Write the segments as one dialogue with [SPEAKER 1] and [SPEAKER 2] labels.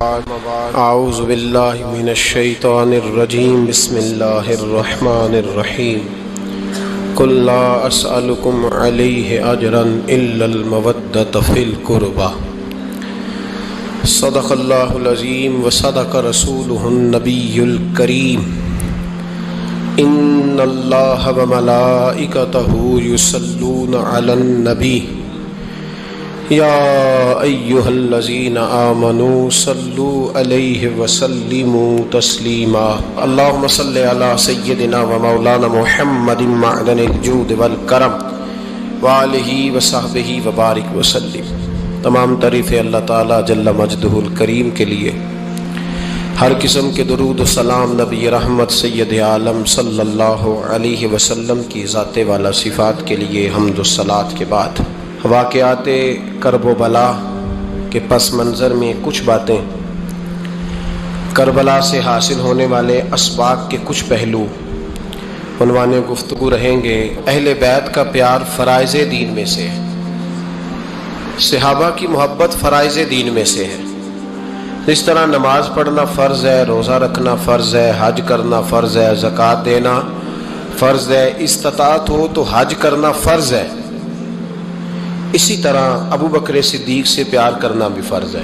[SPEAKER 1] اعوذ باللہ من الشیطان الرجیم بسم اللہ الرحمن الرحیم قل لا اسألکم علیہ اجرا الا المودۃ فی القربى صدق اللہ العظیم وصدق رسولہ النبی الکریم ان اللہ وملائکتہ یصلون علی النبی یا ایہا الذین آمنوا صلوا علیہ وسلموا تسلیما اللہم صل علی سیدنا و مولانا محمد معدن الجود والکرم وآلہ وصحبہ وبارک وسلم۔ تمام تعریفیں اللہ تعالیٰ جل مجدہ الکریم کے لیے، ہر قسم کے درود و سلام نبی رحمت سید عالم صلی اللہ علیہ وسلم کی ذات والا صفات کے لیے حمد و صلات کے بعد واقعات کرب و بلا کے پس منظر میں کچھ باتیں، کربلا سے حاصل ہونے والے اسباق کے کچھ پہلو عنوان گفتگو رہیں گے۔ اہل بیت کا پیار فرائض دین میں سے ہے، صحابہ کی محبت فرائض دین میں سے ہے۔ جس طرح نماز پڑھنا فرض ہے، روزہ رکھنا فرض ہے، حج کرنا فرض ہے، زکوٰۃ دینا فرض ہے، استطاعت ہو تو حج کرنا فرض ہے، اسی طرح ابو بکر صدیق سے پیار کرنا بھی فرض ہے،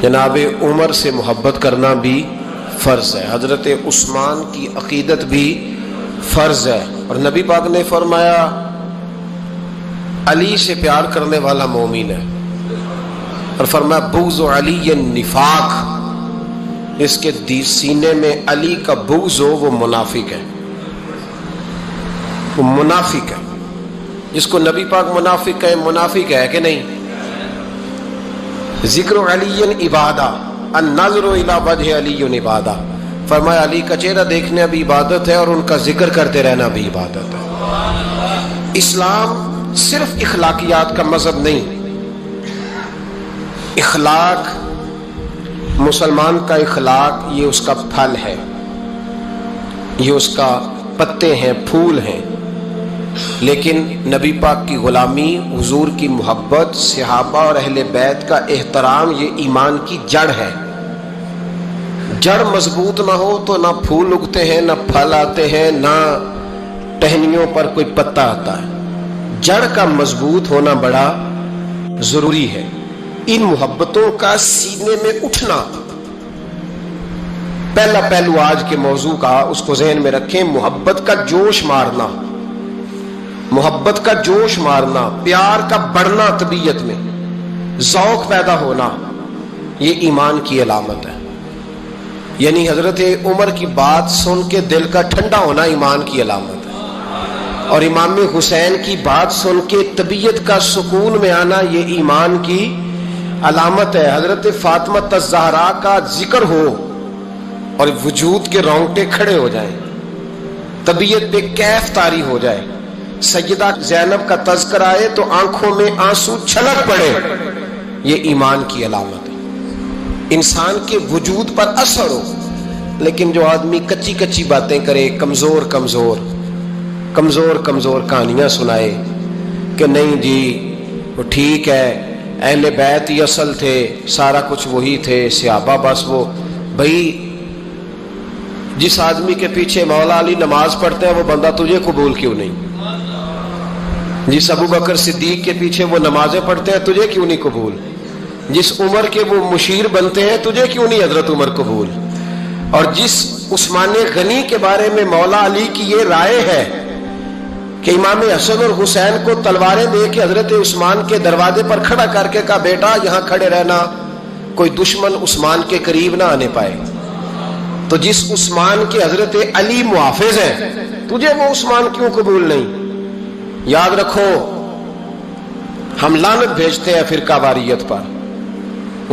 [SPEAKER 1] جناب عمر سے محبت کرنا بھی فرض ہے، حضرت عثمان کی عقیدت بھی فرض ہے۔ اور نبی پاک نے فرمایا علی سے پیار کرنے والا مومن ہے، اور فرمایا بغض علی نفاق، اس کے سینے میں علی کا بغض ہو وہ منافق ہے، وہ منافق ہے۔ جس کو نبی پاک منافق کہے، منافق ہے کہ نہیں؟ ذکر علی عبادہ، النظر الی وجہ علی عبادہ، فرمایا علی کا چہرہ دیکھنا بھی عبادت ہے اور ان کا ذکر کرتے رہنا بھی عبادت ہے۔ اسلام صرف اخلاقیات کا مذہب نہیں، اخلاق، مسلمان کا اخلاق یہ اس کا پھل ہے، یہ اس کا پتے ہیں، پھول ہیں، لیکن نبی پاک کی غلامی، حضور کی محبت، صحابہ اور اہل بیت کا احترام یہ ایمان کی جڑ ہے۔ جڑ مضبوط نہ ہو تو نہ پھول اگتے ہیں، نہ پھل آتے ہیں، نہ ٹہنیوں پر کوئی پتا آتا ہے۔ جڑ کا مضبوط ہونا بڑا ضروری ہے۔ ان محبتوں کا سینے میں اٹھنا، پہلا پہلو آج کے موضوع کا اس کو ذہن میں رکھیں، محبت کا جوش مارنا، محبت کا جوش مارنا، پیار کا بڑھنا، طبیعت میں ذوق پیدا ہونا، یہ ایمان کی علامت ہے۔ یعنی حضرت عمر کی بات سن کے دل کا ٹھنڈا ہونا ایمان کی علامت ہے، اور امام حسین کی بات سن کے طبیعت کا سکون میں آنا یہ ایمان کی علامت ہے۔ حضرت فاطمہ الزہرا کا ذکر ہو اور وجود کے رونگٹے کھڑے ہو جائیں، طبیعت پہ کیف طاری ہو جائے، سیدہ زینب کا تذکر آئے تو آنکھوں میں آنسو چھلک پڑے، یہ ایمان کی علامت ہے۔ انسان کے وجود پر اثر ہو، لیکن جو آدمی کچی کچی باتیں کرے، کمزور کمزور کمزور کمزور کہانیاں سنائے کہ نہیں جی وہ ٹھیک ہے، اہل بیت ہی اصل تھے، سارا کچھ وہی تھے، صحابہ بس وہ، بھائی جس آدمی کے پیچھے مولا علی نماز پڑھتے ہیں وہ بندہ تجھے قبول کیوں نہیں؟ جس ابو بکر صدیق کے پیچھے وہ نمازیں پڑھتے ہیں تجھے کیوں نہیں قبول؟ جس عمر کے وہ مشیر بنتے ہیں تجھے کیوں نہیں حضرت عمر قبول؟ اور جس عثمان غنی کے بارے میں مولا علی کی یہ رائے ہے کہ امام حسن اور حسین کو تلواریں دے کے حضرت عثمان کے دروازے پر کھڑا کر کے کہا بیٹا یہاں کھڑے رہنا، کوئی دشمن عثمان کے قریب نہ آنے پائے، تو جس عثمان کے حضرت علی محافظ ہیں تجھے وہ عثمان کیوں قبول نہیں؟ یاد رکھو ہم لعنت بھیجتے ہیں فرقہ واریت پر،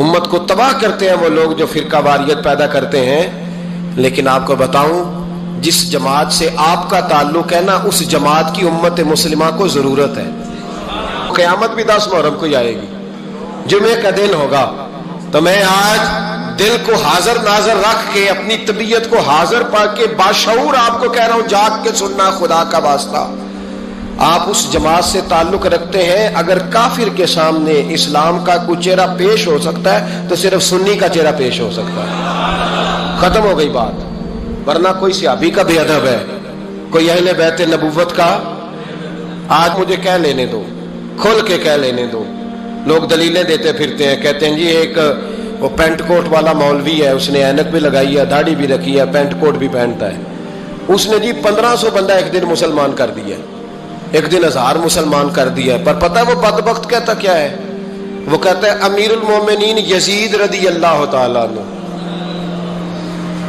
[SPEAKER 1] امت کو تباہ کرتے ہیں وہ لوگ جو فرقہ واریت پیدا کرتے ہیں، لیکن آپ کو بتاؤں جس جماعت سے آپ کا تعلق ہے نا اس جماعت کی امت مسلمہ کو ضرورت ہے۔ قیامت بھی 10 محرم کو آئے گی، جمعے کا دن ہوگا، تو میں آج دل کو حاضر ناظر رکھ کے اپنی طبیعت کو حاضر پا کے باشعور آپ کو کہہ رہا ہوں، جاگ کے سننا خدا کا واسطہ، آپ اس جماعت سے تعلق رکھتے ہیں، اگر کافر کے سامنے اسلام کا کوئی چہرہ پیش ہو سکتا ہے تو صرف سنی کا چہرہ پیش ہو سکتا ہے، ختم ہو گئی بات. ورنہ کوئی صحابی کا بے ادب ہے، کوئی اہل بیت نبوت کا، آج مجھے کہہ لینے دو، کھول کے کہہ لینے دو. لوگ دلیلیں دیتے پھرتے ہیں، کہتے ہیں جی ایک وہ پینٹ کوٹ والا مولوی ہے، اس نے اینک بھی لگائی ہے، داڑھی بھی رکھی ہے، پینٹ کوٹ بھی پہنتا ہے، اس نے جی 1500 بندہ ایک دن مسلمان کر دیا، ایک دن 1000 مسلمان کر دیا. پر پتہ ہے وہ بدبخت کہتا کیا ہے؟ وہ کہتا ہے امیر المومنین یزید رضی اللہ تعالیٰ عنہ.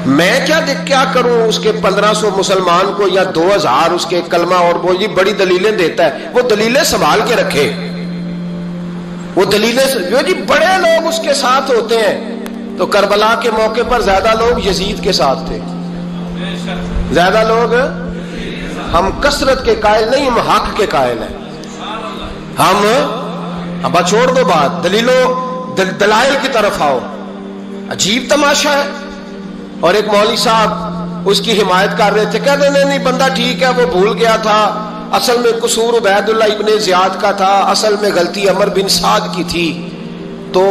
[SPEAKER 1] میں کیا کروں اس کے 1500 مسلمان کو یا 2000 اس کے کلمہ اور وہ جی بڑی دلیلیں دیتا ہے. وہ دلیلیں سنبھال کے رکھے، وہ دلیلیں جو جی بڑے لوگ اس کے ساتھ ہوتے ہیں. تو کربلا کے موقع پر زیادہ لوگ یزید کے ساتھ تھے، زیادہ لوگ. ہم کثرت کے قائل نہیں، ہم حق کے قائل ہیں. ہم اب چھوڑ دو بات، دلائل کی طرف آؤ. عجیب تماشا ہے. اور ایک مولوی صاحب اس کی حمایت کر رہے تھے، کہتے نہیں بندہ ٹھیک ہے، وہ بھول گیا تھا، اصل میں قصور عبید اللہ ابن زیاد کا تھا، اصل میں غلطی عمر بن سعد کی تھی، تو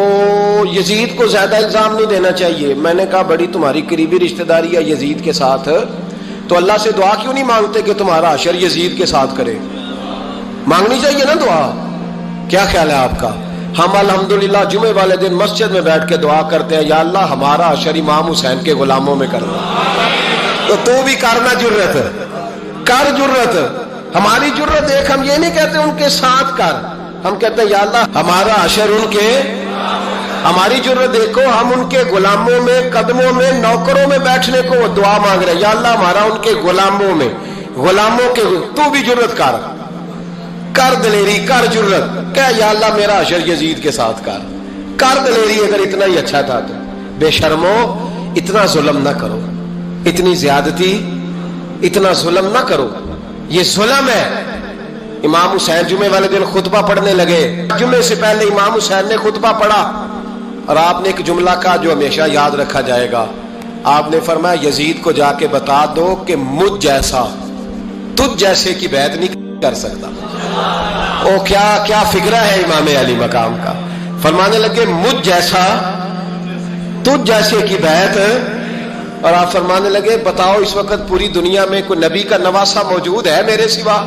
[SPEAKER 1] یزید کو زیادہ الزام نہیں دینا چاہیے. میں نے کہا بڑی تمہاری قریبی رشتہ داری ہے یزید کے ساتھ، تو اللہ سے دعا کیوں نہیں مانگتے کہ تمہارا حشر یزید کے ساتھ کرے؟ مانگنی چاہیے نا دعا. کیا خیال ہے آپ کا؟ ہم الحمدللہ جمعے والے دن مسجد میں بیٹھ کے دعا کرتے ہیں، یا اللہ ہمارا حشر امام حسین کے غلاموں میں کرنا. تو بھی کرنا، جرت کر، جرت. ہماری جرت ایک، ہم یہ نہیں کہتے ان کے ساتھ کر، ہم کہتے ہیں یا اللہ ہمارا حشر ان کے. ہماری جرت دیکھو، ہم ان کے غلاموں میں، قدموں میں، نوکروں میں بیٹھنے کو وہ دعا مانگ رہے ہیں، یا اللہ ہمارا ان کے غلاموں میں، غلاموں کے. تو بھی جرت کر دلیری، کر جرت، کہ یا اللہ میرا حشر یزید کے ساتھ کر دلیری. اگر اتنا ہی اچھا تھا تو بے شرمو اتنا ظلم نہ کرو، اتنی زیادتی، اتنا ظلم نہ کرو، یہ ظلم ہے. امام حسین جمعے والے دن خطبہ پڑھنے لگے، جمعے سے پہلے امام حسین نے خطبہ پڑھا اور آپ نے ایک جملہ کہا جو ہمیشہ یاد رکھا جائے گا. آپ نے فرمایا یزید کو جا کے بتا دو کہ مجھ جیسا تجھ جیسے کی بیعت نہیں کر سکتا. او کیا فکرہ ہے امام علی مقام کا. فرمانے لگے مجھ جیسا تجھ جیسے کی بیعت. اور آپ فرمانے لگے بتاؤ اس وقت پوری دنیا میں کوئی نبی کا نواسا موجود ہے میرے سوا؟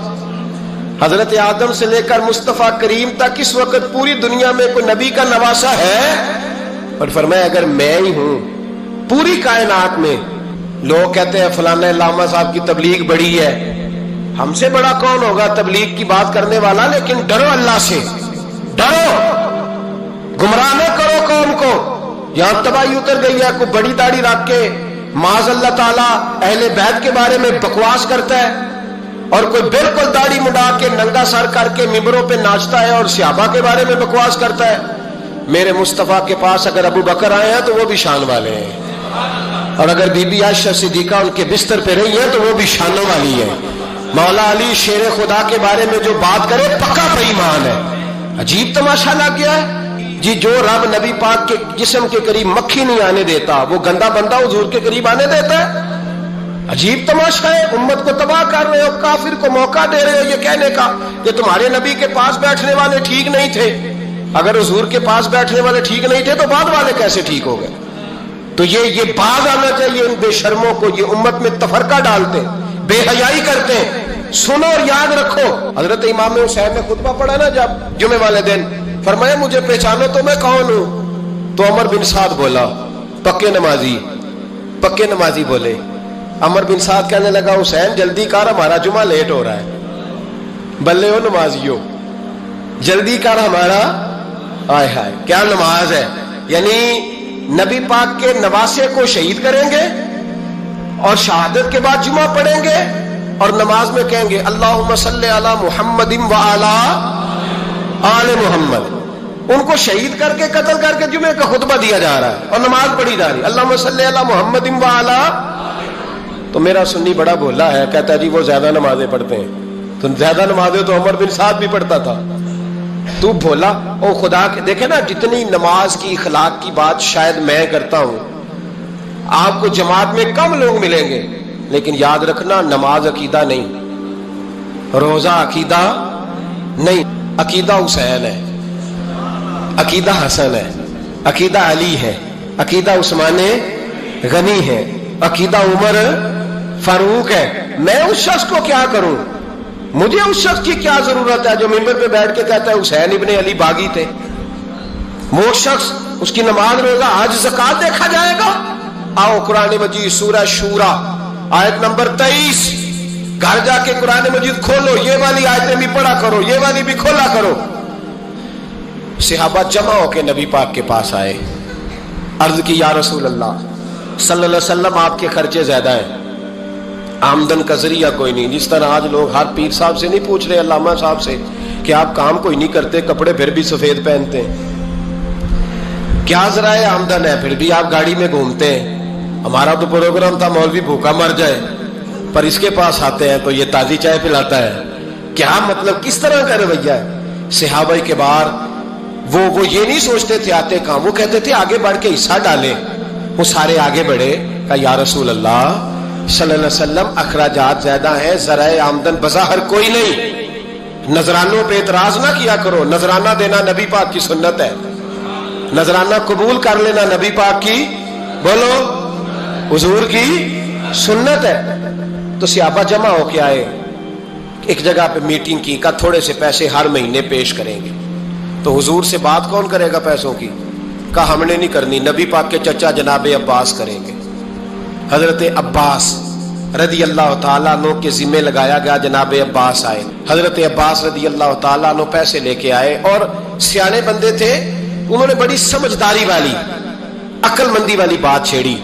[SPEAKER 1] حضرت آدم سے لے کر مصطفیٰ کریم تک اس وقت پوری دنیا میں کوئی نبی کا نواسا ہے؟ اور فرمایا اگر میں ہی ہوں پوری کائنات میں. لوگ کہتے ہیں فلانا علامہ صاحب کی تبلیغ بڑی ہے، ہم سے بڑا کون ہوگا تبلیغ کی بات کرنے والا؟ لیکن ڈرو اللہ سے، ڈرو، گمراہ نہ کرو قوم کو. یہاں تباہی اتر گئی ہے، کوئی بڑی داڑھی رکھ کے معاذ اللہ تعالیٰ اہل بیت کے بارے میں بکواس کرتا ہے، اور کوئی بالکل داڑھی مڈا کے ننگا سر کر کے ممبروں پہ ناچتا ہے اور صحابہ کے بارے میں بکواس کرتا ہے. میرے مصطفیٰ کے پاس اگر ابو بکر آئے ہیں تو وہ بھی شان والے ہیں، اور اگر بی بی عائشہ صدیقہ ان کے بستر پہ رہی ہیں تو وہ بھی شانوں والی ہے. مولا علی شیر خدا کے بارے میں جو بات کرے پکا بے ایمان ہے. عجیب تماشا لگ گیا ہے جی. جو رب نبی پاک کے جسم کے قریب مکھی نہیں آنے دیتا، وہ گندا بندہ حضور کے قریب آنے دیتا ہے؟ عجیب تماشا ہے. امت کو تباہ کر رہے ہو، کافر کو موقع دے رہے ہو یہ کہنے کا کہ تمہارے نبی کے پاس بیٹھنے والے ٹھیک نہیں تھے. اگر حضور کے پاس بیٹھنے والے ٹھیک نہیں تھے تو بعد والے کیسے ٹھیک ہو گئے؟ تو یہ باز آنا چاہیے ان بے شرموں کو. یہ امت میں تفرقہ ڈالتے، بے حیائی کرتے ہیں. سنو اور یاد رکھو، حضرت امام حسین نے خطبہ پڑھا نا جب جمعے والے دن، فرمایا مجھے پہچانو تو میں کون ہوں؟ تو عمر بن سعد بولا، پکے نمازی بولے. عمر بن سعد کہنے لگا حسین جلدی کر، ہمارا جمعہ لیٹ ہو رہا ہے. بلے ہو نمازیو، جلدی کر ہمارا. ہائے ہائے کیا نماز ہے. یعنی نبی پاک کے نواسے کو شہید کریں گے اور شہادت کے بعد جمعہ پڑھیں گے اور نماز میں کہیں گے اللہم صلی علی محمد و علی آل محمد. ان کو شہید کر کے قتل کر کے جمعے کا خطبہ دیا جا رہا ہے اور نماز پڑھی جا رہی ہے اللہم صلی علی محمد و علی. تو میرا سنی بڑا بھولا ہے، کہتا ہے جی وہ زیادہ نمازیں پڑھتے ہیں. تو زیادہ نمازیں تو عمر بن سعد بھی پڑھتا تھا. تو بھولا او خدا کے. دیکھیں نا جتنی نماز کی اخلاق کی بات شاید میں کرتا ہوں، آپ کو جماعت میں کم لوگ ملیں گے، لیکن یاد رکھنا نماز عقیدہ نہیں. روزہ عقیدہ نہیں، عقیدہ حسین ہے، عقیدہ حسن ہے، عقیدہ علی ہے، عقیدہ عثمان غنی ہے، عقیدہ عمر فاروق ہے. میں اس شخص کو کیا کروں؟ مجھے اس شخص کی کیا ضرورت ہے جو ممبر پہ بیٹھ کے کہتا ہے حسین ابن علی باغی تھے؟ وہ شخص، اس کی نماز روزہ حج زکات دیکھا جائے گا. آؤ قرآن مجید سورہ شورا آیت نمبر 23، گھر جا کے قرآن مجید کھولو، یہ والی آیتیں بھی پڑھا کرو، یہ والی بھی کھولا کرو. صحابہ جمع ہو کے نبی پاک کے پاس آئے، عرض کی یا رسول اللہ صلی اللہ علیہ وسلم آپ کے خرچے زیادہ ہیں، آمدن کا ذریعہ کوئی نہیں. جس طرح آج لوگ ہر پیر صاحب سے نہیں پوچھ رہے، علامہ صاحب سے، کہ آپ کام کوئی نہیں کرتے، کپڑے پھر بھی سفید پہنتے ہیں، کیا ذرائع آمدن ہے، پھر بھی آپ گاڑی میں گھومتے ہیں. ہمارا تو پروگرام تھا مولوی بھوکا مر جائے، پر اس کے پاس آتے ہیں تو یہ تازی چائے پلاتا ہے. کیا مطلب، کس طرح کا رویہ ہے؟ صحابہ کے بار وہ یہ نہیں سوچتے تھے آتے کہاں، وہ کہتے تھے آگے بڑھ کے حصہ ڈالیں. وہ سارے آگے بڑھے، کہا یا رسول اللہ صلی اللہ علیہ وسلم اخراجات زیادہ ہیں، ذرائع آمدن بظاہر کوئی نہیں. نذرانوں پہ اعتراض نہ کیا کرو، نذرانہ دینا نبی پاک کی سنت ہے، نذرانہ قبول کر لینا نبی پاک کی، بولو، حضور کی سنت ہے. تو صحابہ جمع ہو کے آئے، ایک جگہ پہ میٹنگ کی، کہا تھوڑے سے پیسے ہر مہینے پیش کریں گے. تو حضور سے بات کون کرے گا پیسوں کی؟ کہا ہم نے نہیں کرنی، نبی پاک کے چچا جناب عباس کریں گے. حضرت عباس رضی اللہ تعالیٰ عنہ کے ذمے لگایا گیا. جناب عباس آئے، حضرت عباس رضی اللہ تعالیٰ عنہ پیسے لے کے آئے، اور سیانے بندے تھے، انہوں نے بڑی سمجھداری والی، عقل مندی والی بات چھیڑی.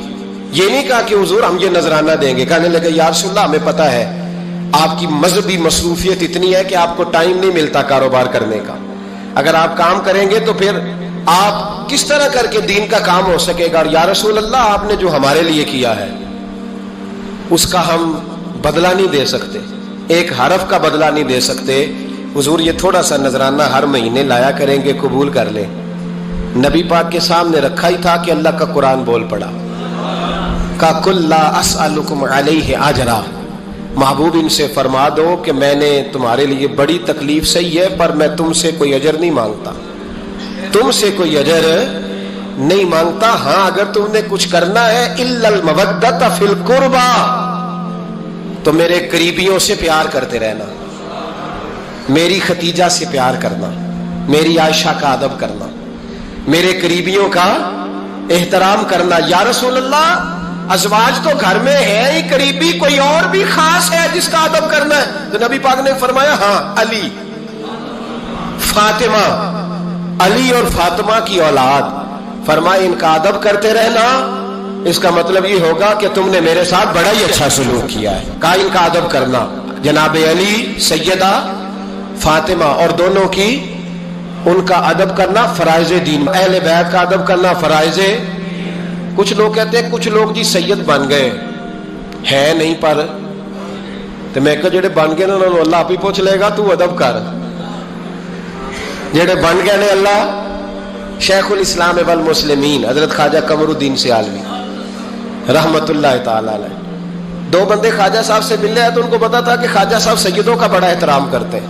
[SPEAKER 1] یہ نہیں کہا کہ حضور ہم یہ نذرانہ دیں گے. کہنے لگے یا رسول اللہ ہمیں پتہ ہے آپ کی مذہبی مصروفیت اتنی ہے کہ آپ کو ٹائم نہیں ملتا کاروبار کرنے کا، اگر آپ کام کریں گے تو پھر آپ کس طرح کر کے دین کا کام ہو سکے گا. اور یا رسول اللہ آپ نے جو ہمارے لیے کیا ہے اس کا ہم بدلہ نہیں دے سکتے، ایک حرف کا بدلہ نہیں دے سکتے. حضور یہ تھوڑا سا نذرانہ ہر مہینے لایا کریں گے، قبول کر لیں. نبی پاک کے سامنے رکھا ہی تھا کہ اللہ کا قرآن بول پڑا، کا کل لا اسألکم علیہ اجرا، محبوب ان سے فرما دو کہ میں نے تمہارے لیے بڑی تکلیف سہی ہے، پر میں تم سے کوئی اجر نہیں مانگتا، تم سے کوئی اجر نہیں مانگتا. ہاں اگر تم نے کچھ کرنا ہے الا المودۃ فی القربى، تو میرے قریبیوں سے پیار کرتے رہنا، میری ختیجہ سے پیار کرنا، میری عائشہ کا ادب کرنا، میرے قریبیوں کا احترام کرنا. یا رسول اللہ ازواج تو گھر میں ہے ہی، قریبی کوئی اور بھی خاص ہے جس کا ادب کرنا ہے؟ تو نبی پاک نے فرمایا ہاں علی، فاطمہ، علی اور فاطمہ کی اولاد. فرمایا ان کا ادب کرتے رہنا، اس کا مطلب یہ ہوگا کہ تم نے میرے ساتھ بڑا ہی اچھا سلوک کیا ہے. کہا ان کا ادب کرنا، جناب علی، سیدہ فاطمہ، اور دونوں کی ان کا ادب کرنا فرائض دین، اہل بیت کا ادب کرنا فرائض. کچھ لوگ کہتے ہیں کچھ لوگ جی سید بن گئے ہے نہیں، پر تو میں کہ جڑے بن گئے نا انہوں نے اللہ آپ ہی پوچھ لے گا، تو ادب کر. جڑے بن گئے نے اللہ، شیخ الاسلام والمسلمین حضرت خواجہ قمر الدین سیالوی رحمت اللہ تعالی علیہ، دو بندے خواجہ صاحب سے ملے ہیں تو ان کو پتا تھا کہ خواجہ صاحب سیدوں کا بڑا احترام کرتے ہیں.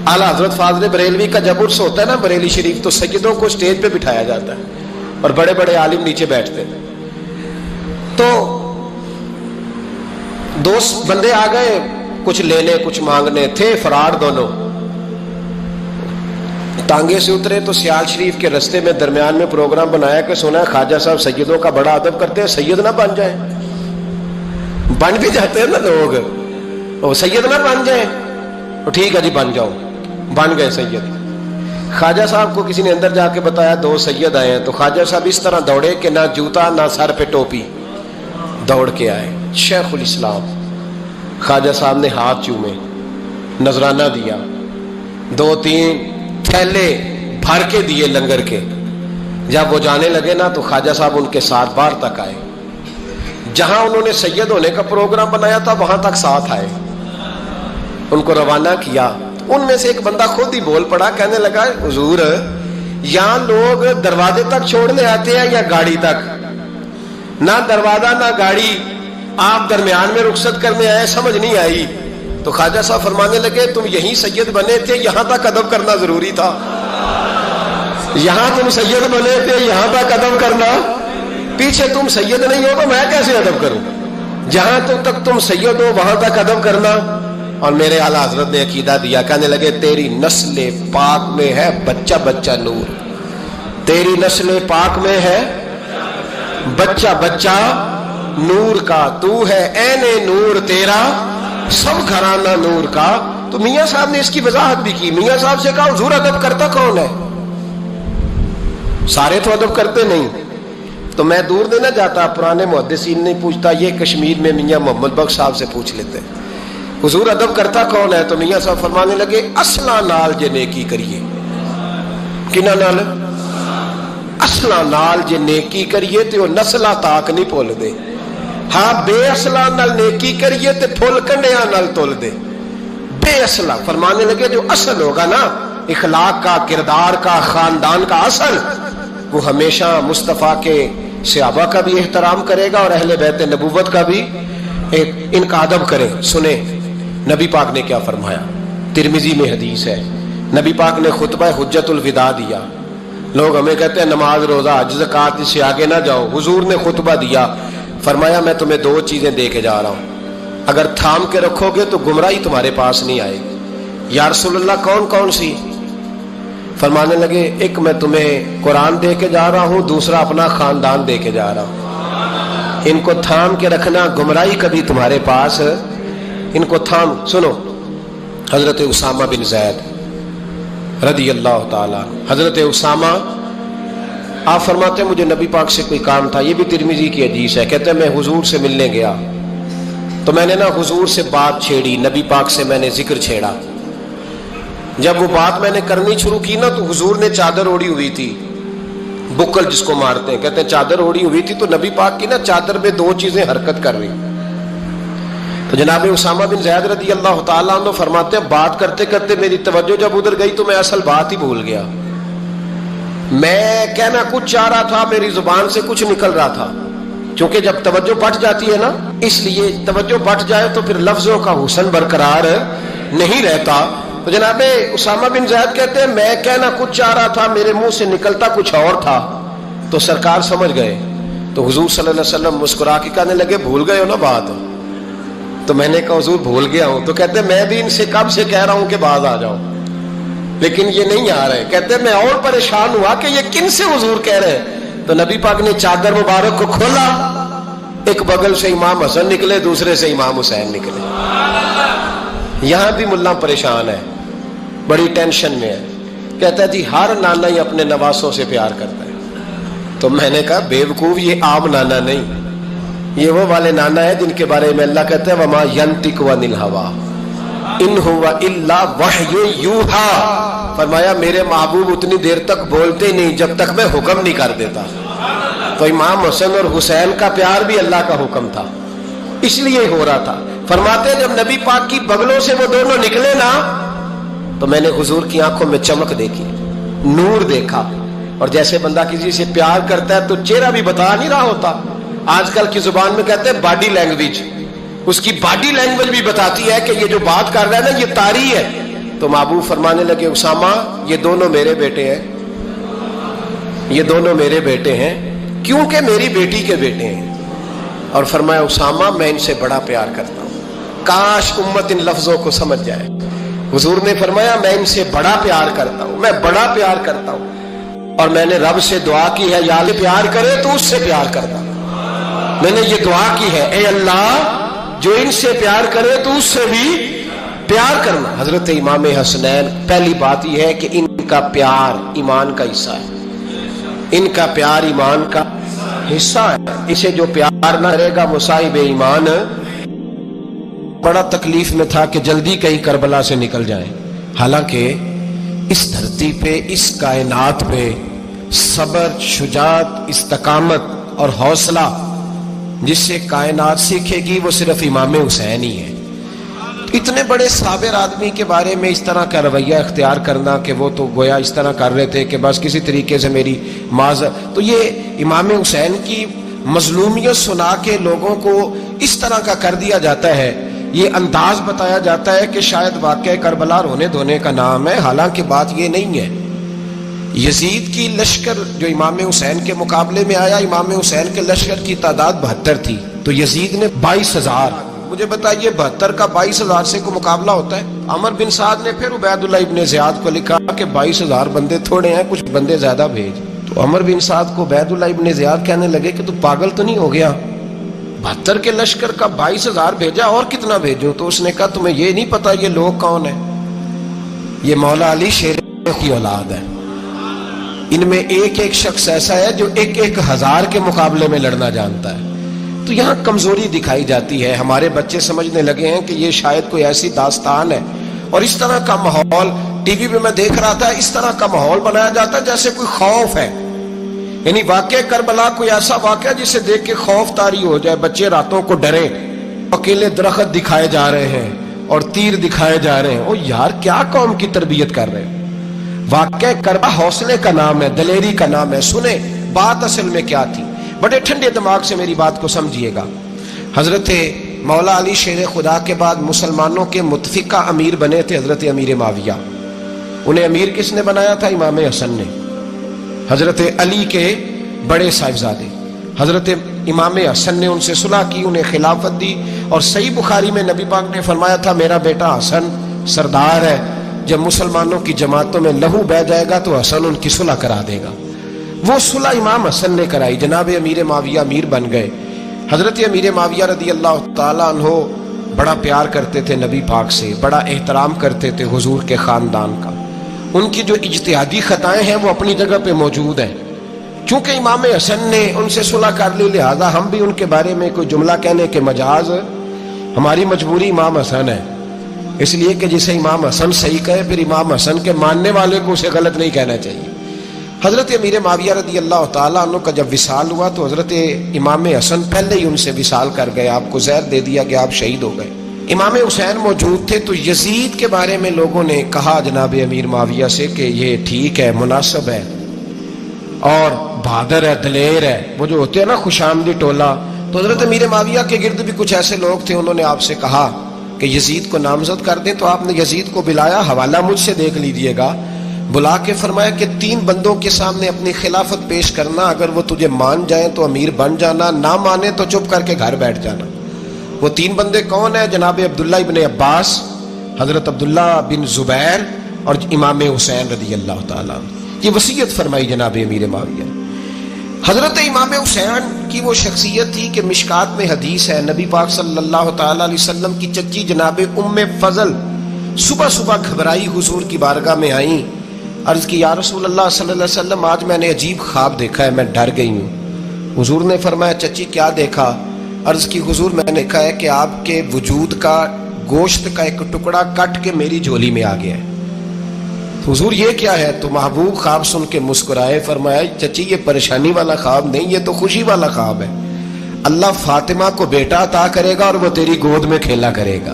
[SPEAKER 1] اعلیٰ حضرت فاضل بریلوی کا جب عرس ہوتا ہے نا بریلی شریف، تو سیدوں کو اسٹیج پہ بٹھایا جاتا ہے اور بڑے بڑے عالم نیچے بیٹھتے ہیں. تو دوست بندے آ گئے، کچھ لینے کچھ مانگنے، تھے فرار دونوں. ٹانگے سے اترے تو سیال شریف کے رستے میں درمیان میں پروگرام بنایا کہ سنا ہے خواجہ صاحب سیدوں کا بڑا ادب کرتے ہیں، سید نہ بن جائیں. بن بھی جاتے ہیں نا لوگ، وہ سید نہ بن جائیں. ٹھیک ہے جی بن جاؤ، بن گئے سید. خواجہ صاحب کو کسی نے اندر جا کے بتایا دو سید آئے ہیں، تو خواجہ صاحب اس طرح دوڑے کہ نہ جوتا نہ سر پہ ٹوپی، دوڑ کے آئے. شیخ الاسلام خواجہ صاحب نے ہاتھ چومے، نذرانہ دیا، 2-3 تھیلے بھر کے دیے لنگر کے. جب وہ جانے لگے نا تو خواجہ صاحب ان کے ساتھ باہر تک آئے، جہاں انہوں نے سید ہونے کا پروگرام بنایا تھا وہاں تک ساتھ آئے، ان کو روانہ کیا. ان میں سے ایک بندہ خود ہی بول پڑا، کہنے لگا حضور یہاں لوگ دروازے تک چھوڑنے آتے ہیں یا گاڑی تک؟ نہ دروازہ نہ گاڑی، آپ درمیان میں رخصت کرنے آئے، سمجھ نہیں آئی. تو خواجہ صاحب فرمانے لگے تم یہیں سید بنے تھے، یہاں تک ادب کرنا ضروری تھا، یہاں تم سید بنے تھے، یہاں تک ادب کرنا، پیچھے تم سید نہیں ہو تو میں کیسے ادب کروں؟ جہاں تک تم سید ہو وہاں تک ادب کرنا۔ اور میرے اعلیٰ حضرت نے عقیدہ دیا، کہنے لگے تیری نسل پاک میں ہے بچہ بچہ نور، تیری نسل پاک میں ہے بچہ بچہ نور کا، تو ہے عین نور تیرا سب گھرانہ نور کا۔ تو میاں صاحب نے اس کی وضاحت بھی کی، میاں صاحب سے کہا حضور ادب کرتا کون ہے؟ سارے تو ادب کرتے نہیں۔ تو میں دور دینا جاتا، پرانے محدثین نہیں پوچھتا، یہ کشمیر میں میاں محمد بخش صاحب سے پوچھ لیتے حضور ادب کرتا کون ہے؟ تو میاں صاحب فرمانے لگے اصلا نال جے نیکی کریے، کنہ نال؟ اصلا نال جے نیکی کریے تے وہ نسلہ تاک نہیں پھول دے، ہاں بے اصلا نال نیکی کریے تے پھول کنڈیاں نال تول دے۔ بے اصلا فرمانے لگے جو اصل ہوگا نا اخلاق کا، کردار کا، خاندان کا اصل، وہ ہمیشہ مصطفیٰ کے صحابہ کا بھی احترام کرے گا اور اہل بیت نبوت کا بھی ان کا ادب کرے۔ سنیں نبی پاک نے کیا فرمایا، ترمذی میں حدیث ہے، نبی پاک نے خطبہ حجت الوداع دیا۔ لوگ ہمیں کہتے ہیں نماز روزہ حج زکوٰۃ اس سے آگے نہ جاؤ، حضور نے خطبہ دیا، فرمایا میں تمہیں دو چیزیں دے کے جا رہا ہوں، اگر تھام کے رکھو گے تو گمراہی تمہارے پاس نہیں آئے گی۔ یا رسول اللہ کون کون سی؟ فرمانے لگے ایک میں تمہیں قرآن دے کے جا رہا ہوں، دوسرا اپنا خاندان دے کے جا رہا ہوں، ان کو تھام کے رکھنا، گمراہی کبھی تمہارے پاس ان کو تھام۔ سنو حضرت اسامہ بن زید رضی اللہ تعالیٰ، حضرت اسامہ آپ فرماتے ہیں مجھے نبی پاک سے کوئی کام تھا، یہ بھی ترمذی کی حدیث ہے، کہتے ہیں میں حضور سے ملنے گیا تو میں نے نا حضور سے بات چھیڑی، نبی پاک سے میں نے ذکر چھیڑا، جب وہ بات میں نے کرنی شروع کی نا تو حضور نے چادر اوڑی ہوئی تھی، بکل جس کو مارتے ہیں، کہتے ہیں چادر اوڑی ہوئی تھی، تو نبی پاک کی نا چادر میں دو چیزیں حرکت کر رہی، تو جناب اسامہ بن زید رضی اللہ تعالیٰ عنہ فرماتے ہیں بات کرتے کرتے میری توجہ جب ادھر گئی تو میں اصل بات ہی بھول گیا، میں کہنا کچھ چاہ رہا تھا، میری زبان سے کچھ نکل رہا تھا، چونکہ جب توجہ بٹ جاتی ہے نا، اس لیے توجہ بٹ جائے تو پھر لفظوں کا حسن برقرار نہیں رہتا۔ تو جناب اسامہ بن زید کہتے ہیں میں کہنا کچھ چاہ رہا تھا، میرے منہ سے نکلتا کچھ اور تھا، تو سرکار سمجھ گئے، تو حضور صلی اللہ علیہ وسلم مسکرا کے کہنے لگے بھول گئے ہو نا بات؟ تو میں نے کہا حضور بھول گیا ہوں، تو کہتے ہیں میں بھی ان سے کب سے کہہ رہا ہوں کہ باز آ جاؤ، لیکن یہ نہیں آ رہے، کہتے ہیں میں اور پریشان ہوا کہ یہ کن سے حضور کہہ رہے ہیں، تو نبی پاک نے چادر مبارک کو کھولا، ایک بغل سے امام حسن نکلے، دوسرے سے امام حسین نکلے، یہاں بھی ملا پریشان ہے، بڑی ٹینشن میں ہے، کہتا ہے جی ہر نانا ہی اپنے نواسوں سے پیار کرتا ہے، تو میں نے کہا بیوقوف یہ عام نانا نہیں، یہ وہ والے نانا ہے جن کے بارے میں اللہ کہتے ہیں وما ینطق عن الہوی ان ہوا الا وحی یوحی، فرمایا میرے محبوب اتنی دیر تک بولتے نہیں جب تک میں حکم نہیں کر دیتا، تو امام حسن اور حسین کا پیار بھی اللہ کا حکم تھا، اس لیے ہو رہا تھا۔ فرماتے ہیں جب نبی پاک کی بغلوں سے وہ دونوں نکلے نا تو میں نے حضور کی آنکھوں میں چمک دیکھی، نور دیکھا، اور جیسے بندہ کسی سے پیار کرتا ہے تو چہرہ بھی بتا نہیں رہا ہوتا، آج کل کی زبان میں کہتے ہیں باڈی لینگویج، اس کی باڈی لینگویج بھی بتاتی ہے کہ یہ جو بات کر رہا ہے نا یہ طاری ہے۔ تو محبوب فرمانے لگے اسامہ یہ دونوں میرے بیٹے ہیں، یہ دونوں میرے بیٹے ہیں کیونکہ میری بیٹی کے بیٹے ہیں، اور فرمایا اسامہ میں ان سے بڑا پیار کرتا ہوں، کاش امت ان لفظوں کو سمجھ جائے۔ حضور نے فرمایا میں ان سے بڑا پیار کرتا ہوں، میں بڑا پیار کرتا ہوں، اور میں نے رب سے دعا کی ہے یا اللہ پیار کرے تو اس سے پیار کرتا ہوں، میں نے یہ دعا کی ہے اے اللہ جو ان سے پیار کرے تو اس سے بھی پیار کرنا۔ حضرت امام حسنین پہلی بات یہ ہے کہ ان کا پیار ایمان کا حصہ ہے، ان کا پیار ایمان کا حصہ ہے، اسے جو پیار نہ کرے گا وہ صاحب ایمان۔ بڑا تکلیف میں تھا کہ جلدی کہیں کربلا سے نکل جائیں، حالانکہ اس دھرتی پہ اس کائنات پہ صبر، شجاعت، استقامت اور حوصلہ جس سے کائنات سیکھے گی وہ صرف امام حسین ہی ہے۔ اتنے بڑے صابر آدمی کے بارے میں اس طرح کا رویہ اختیار کرنا کہ وہ تو گویا اس طرح کر رہے تھے کہ بس کسی طریقے سے میری تو یہ امام حسین کی مظلومیت سنا کے لوگوں کو اس طرح کا کر دیا جاتا ہے یہ انداز بتایا جاتا ہے کہ شاید واقعہ کربلا رونے دھونے کا نام ہے، حالانکہ بات یہ نہیں ہے۔ یزید کی لشکر جو امام حسین کے مقابلے میں آیا، امام حسین کے لشکر کی تعداد 72 تھی، تو یزید نے 22,000۔ مجھے بتائیے 72 کا 22,000 سے کوئی مقابلہ ہوتا ہے؟ عمر بن سعد نے پھر عبید اللہ ابن زیاد کو لکھا کہ 22,000 بندے تھوڑے ہیں، کچھ بندے زیادہ بھیج۔ تو عمر بن سعد کو عبید اللہ ابن زیاد کہنے لگے کہ تو پاگل تو نہیں ہو گیا، 72 کے لشکر کا 22,000 بھیجا، اور کتنا بھیجوں؟ تو اس نے کہا تمہیں یہ نہیں پتا یہ لوگ کون ہیں؟ یہ مولا علی شیر کی اولاد ہے، ان میں ایک ایک شخص ایسا ہے جو 1,000 کے مقابلے میں لڑنا جانتا ہے۔ تو یہاں کمزوری دکھائی جاتی ہے، ہمارے بچے سمجھنے لگے ہیں کہ یہ شاید کوئی ایسی داستان ہے، اور اس طرح کا ماحول ٹی وی پہ میں دیکھ رہا تھا، اس طرح کا ماحول بنایا جاتا ہے جیسے کوئی خوف ہے، یعنی واقعہ کربلا کوئی ایسا واقعہ جسے دیکھ کے خوف طاری ہو جائے، بچے راتوں کو ڈریں، اکیلے درخت دکھائے جا رہے ہیں اور تیر دکھائے جا رہے ہیں۔ او یار کیا قوم کی تربیت کر رہے ہیں؟ واقعہ کربلا حوصلے کا نام ہے، دلیری کا نام ہے۔ سنیں بات اصل میں کیا تھی، بڑے ٹھنڈے دماغ سے میری بات کو سمجھیے گا۔ حضرت مولا علی شیر خدا کے بعد مسلمانوں کے متفقہ امیر بنے تھے حضرت امیر معاویہ۔ انہیں امیر کس نے بنایا تھا؟ امام حسن نے، حضرت علی کے بڑے صاحبزادے۔ حضرت امام حسن نے ان سے صلح کی، انہیں خلافت دی، اور صحیح بخاری میں نبی پاک نے فرمایا تھا میرا بیٹا حسن سردار ہے، جب مسلمانوں کی جماعتوں میں لہو بہ جائے گا تو حسن ان کی صلح کرا دے گا۔ وہ صلح امام حسن نے کرائی، جناب امیر معاویہ امیر بن گئے۔ حضرت امیر معاویہ رضی اللہ تعالیٰ عنہ بڑا پیار کرتے تھے نبی پاک سے، بڑا احترام کرتے تھے حضور کے خاندان کا۔ ان کی جو اجتہادی خطائیں ہیں وہ اپنی جگہ پہ موجود ہیں، چونکہ امام حسن نے ان سے صلح کر لی، لہذا ہم بھی ان کے بارے میں کوئی جملہ کہنے کے مجاز، ہماری مجبوری امام حسن ہے، اس لیے کہ جسے امام حسن صحیح کہے پھر امام حسن کے ماننے والے کو اسے غلط نہیں کہنا چاہیے۔ حضرت امیر معاویہ رضی اللہ تعالیٰ عنہ کا جب وصال ہوا تو حضرت امام حسن پہلے ہی ان سے وصال کر گئے، آپ کو زہر دے دیا کہ آپ شہید ہو گئے۔ امام حسین موجود تھے، تو یزید کے بارے میں لوگوں نے کہا جناب امیر معاویہ سے کہ یہ ٹھیک ہے، مناسب ہے، اور بہادر ہے، دلیر ہے، وہ جو ہوتے ہیں نا خوش آمدی ٹولہ۔ تو حضرت امیر معاویہ کے گرد بھی کچھ ایسے لوگ تھے، انہوں نے آپ سے کہا کہ یزید کو نامزد کر دیں، تو آپ نے یزید کو بلایا، حوالہ مجھ سے دیکھ لیجئے گا، بلا کے فرمایا کہ 3 بندوں کے سامنے اپنی خلافت پیش کرنا، اگر وہ تجھے مان جائیں تو امیر بن جانا، نہ مانے تو چپ کر کے گھر بیٹھ جانا۔ وہ 3 بندے کون ہیں؟ جناب عبداللہ ابن عباس، حضرت عبداللہ بن زبیر، اور امام حسین رضی اللہ تعالیٰ عنہ۔ یہ وصیت فرمائی جناب امیر معاویہ۔ حضرت امام حسین کی وہ شخصیت تھی کہ مشکات میں حدیث ہے، نبی پاک صلی اللہ تعالیٰ علیہ وسلم کی چچی جناب ام فضل صبح صبح گھبرائی حضور کی بارگاہ میں آئیں، عرض کی یا رسول اللہ صلی اللہ علیہ وسلم آج میں نے عجیب خواب دیکھا ہے، میں ڈر گئی ہوں۔ حضور نے فرمایا چچی کیا دیکھا؟ عرض کی حضور میں نے کہا ہے کہ آپ کے وجود کا گوشت کا ایک ٹکڑا کٹ کے میری جھولی میں آ گیا ہے۔ حضور یہ کیا ہے؟ تو محبوب خواب سن کے مسکرائے، فرمایا چچی یہ پریشانی والا خواب نہیں، یہ تو خوشی والا خواب ہے، اللہ فاطمہ کو بیٹا عطا کرے گا اور وہ تیری گود میں کھیلا کرے گا،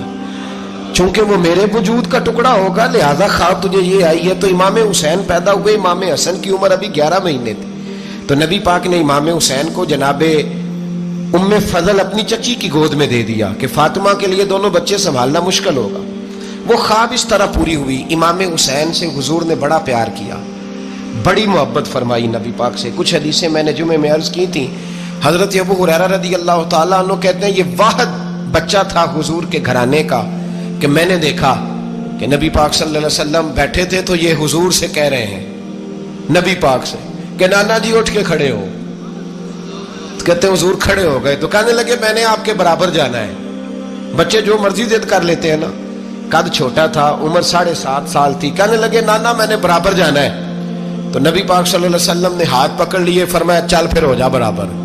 [SPEAKER 1] چونکہ وہ میرے وجود کا ٹکڑا ہوگا، لہذا خواب تجھے یہ آئی ہے۔ تو امام حسین پیدا ہوئے، امام حسن کی عمر ابھی 11 مہینے تھی، تو نبی پاک نے امام حسین کو جناب ام فضل اپنی چچی کی گود میں دے دیا کہ فاطمہ کے لیے دونوں بچے سنبھالنا مشکل ہوگا۔ وہ خواب اس طرح پوری ہوئی۔ امام حسین سے حضور نے بڑا پیار کیا، بڑی محبت فرمائی نبی پاک سے۔ کچھ حدیثیں میں نے جمعے میں عرض کی تھیں، حضرت ابو ہریرہ رضی اللہ تعالیٰ عنہ کہتے ہیں یہ واحد بچہ تھا حضور کے گھرانے کا کہ میں نے دیکھا کہ نبی پاک صلی اللہ علیہ وسلم بیٹھے تھے تو یہ حضور سے کہہ رہے ہیں، نبی پاک سے کہ نانا جی اٹھ کے کھڑے ہو، کہتے ہیں حضور کھڑے ہو گئے، تو کہنے لگے میں نے آپ کے برابر جانا ہے۔ بچے جو مرضی ضد کر لیتے ہیں نا، قد چھوٹا تھا، عمر 7.5 سال تھی، کہنے لگے نانا میں نے برابر جانا ہے۔ تو نبی پاک صلی اللہ علیہ وسلم نے ہاتھ پکڑ لیے، فرمایا چل پھر ہو جا برابر۔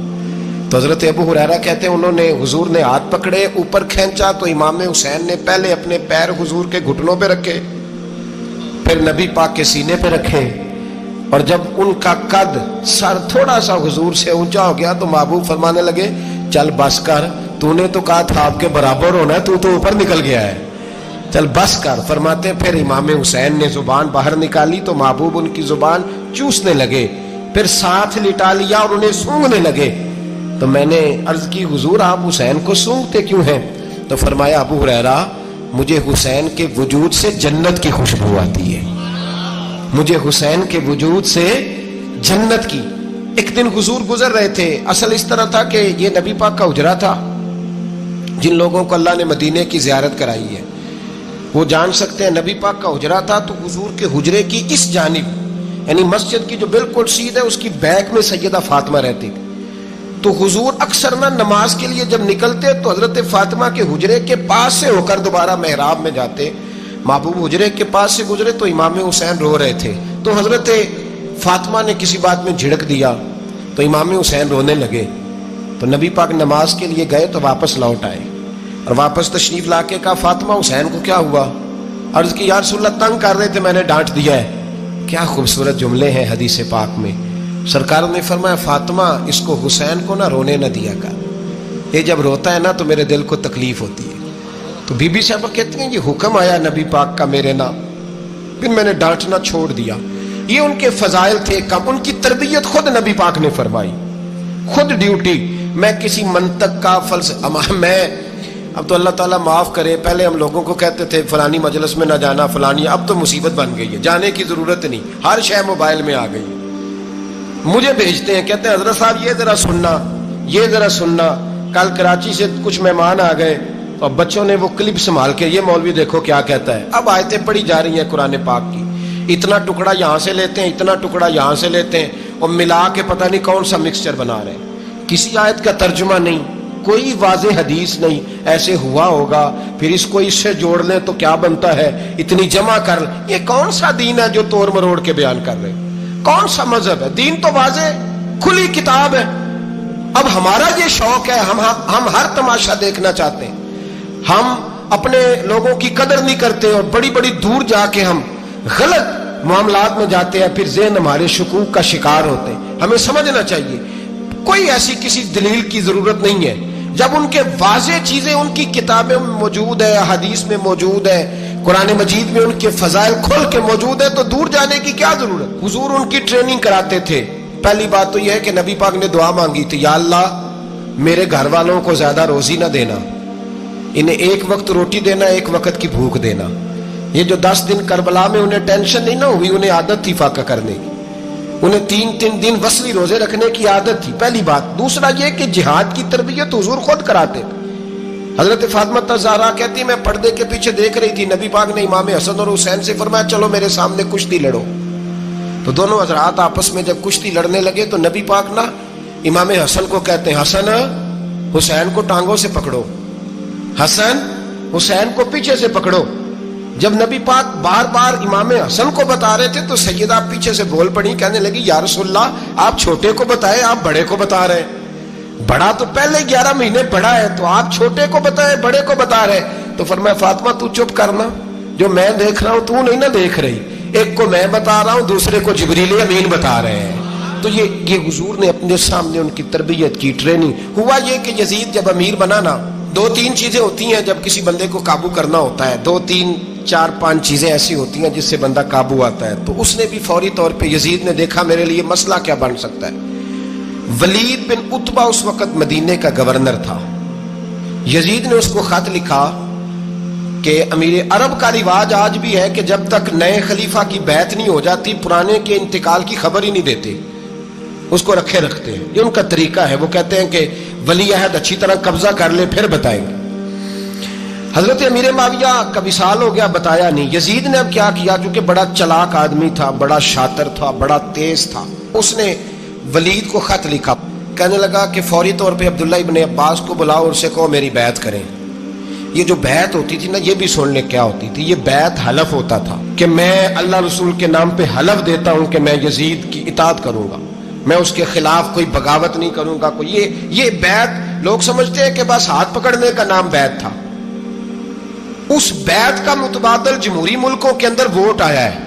[SPEAKER 1] تو حضرت ابو ہریرہ کہتے ہیں انہوں نے حضور نے ہاتھ پکڑے، اوپر کھینچا تو امام حسین نے پہلے اپنے پیر حضور کے گھٹنوں پہ رکھے، پھر نبی پاک کے سینے پہ رکھے، اور جب ان کا قد سر تھوڑا سا حضور سے اونچا ہو گیا تو محبوب فرمانے لگے چل بس کر، تو نے تو کہا تھا آپ کے برابر ہونا ہے، تو اوپر نکل گیا ہے، چل بس کر۔ فرماتے ہیں پھر امام حسین نے زبان باہر نکالی تو محبوب ان کی زبان چوسنے لگے، پھر ساتھ لٹا لیا اور انہیں سونگھنے لگے۔ تو میں نے عرض کی حضور آپ حسین کو سونگتے کیوں ہیں؟ تو فرمایا ابو ہریرہ مجھے حسین کے وجود سے جنت کی خوشبو آتی ہے، مجھے حسین کے وجود سے جنت کی۔ ایک دن حضور گزر رہے تھے، اصل اس طرح تھا کہ یہ نبی پاک کا حجرہ تھا، جن لوگوں کو اللہ نے مدینے کی زیارت کرائی ہے وہ جان سکتے ہیں نبی پاک کا حجرہ تھا، تو حضور کے حجرے کی اس جانب یعنی مسجد کی جو بالکل سیدھ ہے اس کی بیک میں سیدہ فاطمہ رہتی تھی۔ تو حضور اکثر نہ نماز کے لیے جب نکلتے تو حضرت فاطمہ کے حجرے کے پاس سے ہو کر دوبارہ محراب میں جاتے، محبوب حجرے کے پاس سے گزرے تو امام حسین رو رہے تھے، تو حضرت فاطمہ نے کسی بات میں جھڑک دیا تو امام حسین رونے لگے، تو نبی پاک نماز کے لیے گئے تو واپس لوٹ آئے اور واپس تشریف لا کے کہا فاطمہ حسین کو کیا ہوا؟ عرض کی یا رسول اللہ تنگ کر رہے تھے میں نے ڈانٹ دیا ہے۔ کیا خوبصورت جملے ہیں حدیث پاک میں، سرکار نے فرمایا فاطمہ اس کو حسین کو نہ رونے نہ دیا کر، یہ جب روتا ہے نا تو میرے دل کو تکلیف ہوتی ہے۔ تو بی بی صاحبہ کہتی ہیں یہ حکم آیا نبی پاک کا میرے نام، پھر میں نے ڈانٹنا چھوڑ دیا۔ یہ ان کے فضائل تھے کم، ان کی تربیت خود نبی پاک نے فرمائی، خود ڈیوٹی۔ میں کسی منطق کا میں اب تو اللہ تعالیٰ معاف کرے، پہلے ہم لوگوں کو کہتے تھے فلانی مجلس میں نہ جانا فلانی، اب تو مصیبت بن گئی ہے، جانے کی ضرورت نہیں، ہر شے موبائل میں آ گئی۔ مجھے بھیجتے ہیں کہتے ہیں حضرت صاحب یہ ذرا سننا، یہ ذرا سننا، کل کراچی سے کچھ مہمان آ گئے اور بچوں نے وہ کلپ سنبھال کے یہ مولوی دیکھو کیا کہتا ہے۔ اب آیتیں پڑھی جا رہی ہیں قرآن پاک کی، اتنا ٹکڑا یہاں سے لیتے ہیں، اتنا ٹکڑا یہاں سے لیتے ہیں اور ملا کے پتہ نہیں کون سا مکسچر بنا رہے ہیں، کسی آیت کا ترجمہ نہیں، کوئی واضح حدیث نہیں، ایسے ہوا ہوگا پھر اس کو اس سے جوڑ لیں تو کیا بنتا ہے، اتنی جمع کر لیں۔ یہ کون سا دین ہے جو توڑ مروڑ کے بیان کر رہے ہیں؟ کون سا مذہب ہے؟ دین تو واضح کھلی کتاب ہے۔ اب ہمارا یہ شوق ہے، ہم ہر تماشا دیکھنا چاہتے ہیں، ہم اپنے لوگوں کی قدر نہیں کرتے اور بڑی بڑی دور جا کے ہم غلط معاملات میں جاتے ہیں، پھر ذہن ہمارے شکوک کا شکار ہوتے ہیں۔ ہمیں سمجھنا چاہیے کوئی ایسی کسی دلیل کی ضرورت نہیں ہے، جب ان کے واضح چیزیں ان کی کتابیں میں موجود ہے، حدیث میں موجود ہے، قرآن مجید میں ان کے فضائل کھل کے موجود ہے، تو دور جانے کی کیا ضرورت؟ حضور ان کی ٹریننگ کراتے تھے۔ پہلی بات تو یہ ہے کہ نبی پاک نے دعا مانگی تھی، یا اللہ میرے گھر والوں کو زیادہ روزی نہ دینا، انہیں ایک وقت روٹی دینا، ایک وقت کی بھوک دینا۔ یہ جو 10 دن کربلا میں انہیں ٹینشن نہیں نہ ہوئی، انہیں عادت تھی فاقہ کرنے کی، انہیں 3 دن وصلی روزے رکھنے کی عادت تھی، پہلی بات۔ دوسرا یہ کہ جہاد کی تربیت حضور خود کراتے تھے۔ حضرت فاطمہ الزہرا کہتی میں پردے کے پیچھے دیکھ رہی تھی، نبی پاک نے امام حسن اور حسین سے فرمایا چلو میرے سامنے کشتی لڑو، تو دونوں حضرات آپس میں جب کشتی لڑنے لگے تو نبی پاک نا امام حسن کو کہتے ہیں حسن حسین کو ٹانگوں سے پکڑو، حسن حسین کو پیچھے سے پکڑو۔ جب نبی پاک بار بار امام حسن کو بتا رہے تھے تو سیدہ پیچھے سے بول پڑی، کہنے لگی یا رسول اللہ آپ چھوٹے کو بتائے، آپ بڑے کو بتا رہے ہیں، بڑا تو پہلے 11 مہینے بڑا ہے، تو آپ چھوٹے کو بتائے بڑے کو بتا رہے۔ تو فرمایا فاطمہ تو چپ کرنا، جو میں دیکھ رہا ہوں تو نہیں نہ دیکھ رہی، ایک کو میں بتا رہا ہوں دوسرے کو جبریل امین بتا رہے ہیں۔ تو یہ حضور نے اپنے سامنے ان کی تربیت کی، ٹریننگ۔ ہوا یہ کہ یزید جب امیر بنا نا، 2-3 چیزیں ہوتی ہیں جب کسی بندے کو قابو کرنا ہوتا ہے، 2-3-4-5 چیزیں ایسی ہوتی ہیں جس سے بندہ قابو آتا ہے۔ تو اس نے بھی فوری طور پہ یزید نے دیکھا میرے لیے مسئلہ کیا بن سکتا ہے۔ ولید بن عتبہ اس وقت مدینے کا گورنر تھا، یزید نے اس کو خط لکھا کہ امیر عرب کا رواج آج بھی ہے کہ جب تک نئے خلیفہ کی بیعت نہیں ہو جاتی پرانے کے انتقال کی خبر ہی نہیں دیتے، اس کو رکھے رکھتے ہیں، یہ ان کا طریقہ ہے۔ وہ کہتے ہیں کہ ولی عہد اچھی طرح قبضہ کر لے پھر بتائیں گے۔ حضرت امیر معاویہ کا وصال ہو گیا، بتایا نہیں۔ یزید نے اب کیا کیا، چونکہ بڑا چلاک آدمی تھا، بڑا شاطر تھا، بڑا تیز تھا، اس نے ولید کو خط لکھا، کہنے لگا کہ فوری طور پہ عبداللہ ابن عباس کو بلاؤ اور اسے کہو میری بیعت کریں۔ یہ جو بیعت ہوتی تھی نا، یہ بھی سن لے کیا ہوتی تھی، یہ بیعت حلف ہوتا تھا کہ میں اللہ رسول کے نام پہ حلف دیتا ہوں کہ میں یزید کی اطاعت کروں گا، میں اس کے خلاف کوئی بغاوت نہیں کروں گا، کوئی یہ بیعت لوگ سمجھتے ہیں کہ بس ہاتھ پکڑنے کا نام بیعت تھا۔ اس بیعت کا متبادل جمہوری ملکوں کے اندر ووٹ آیا ہے،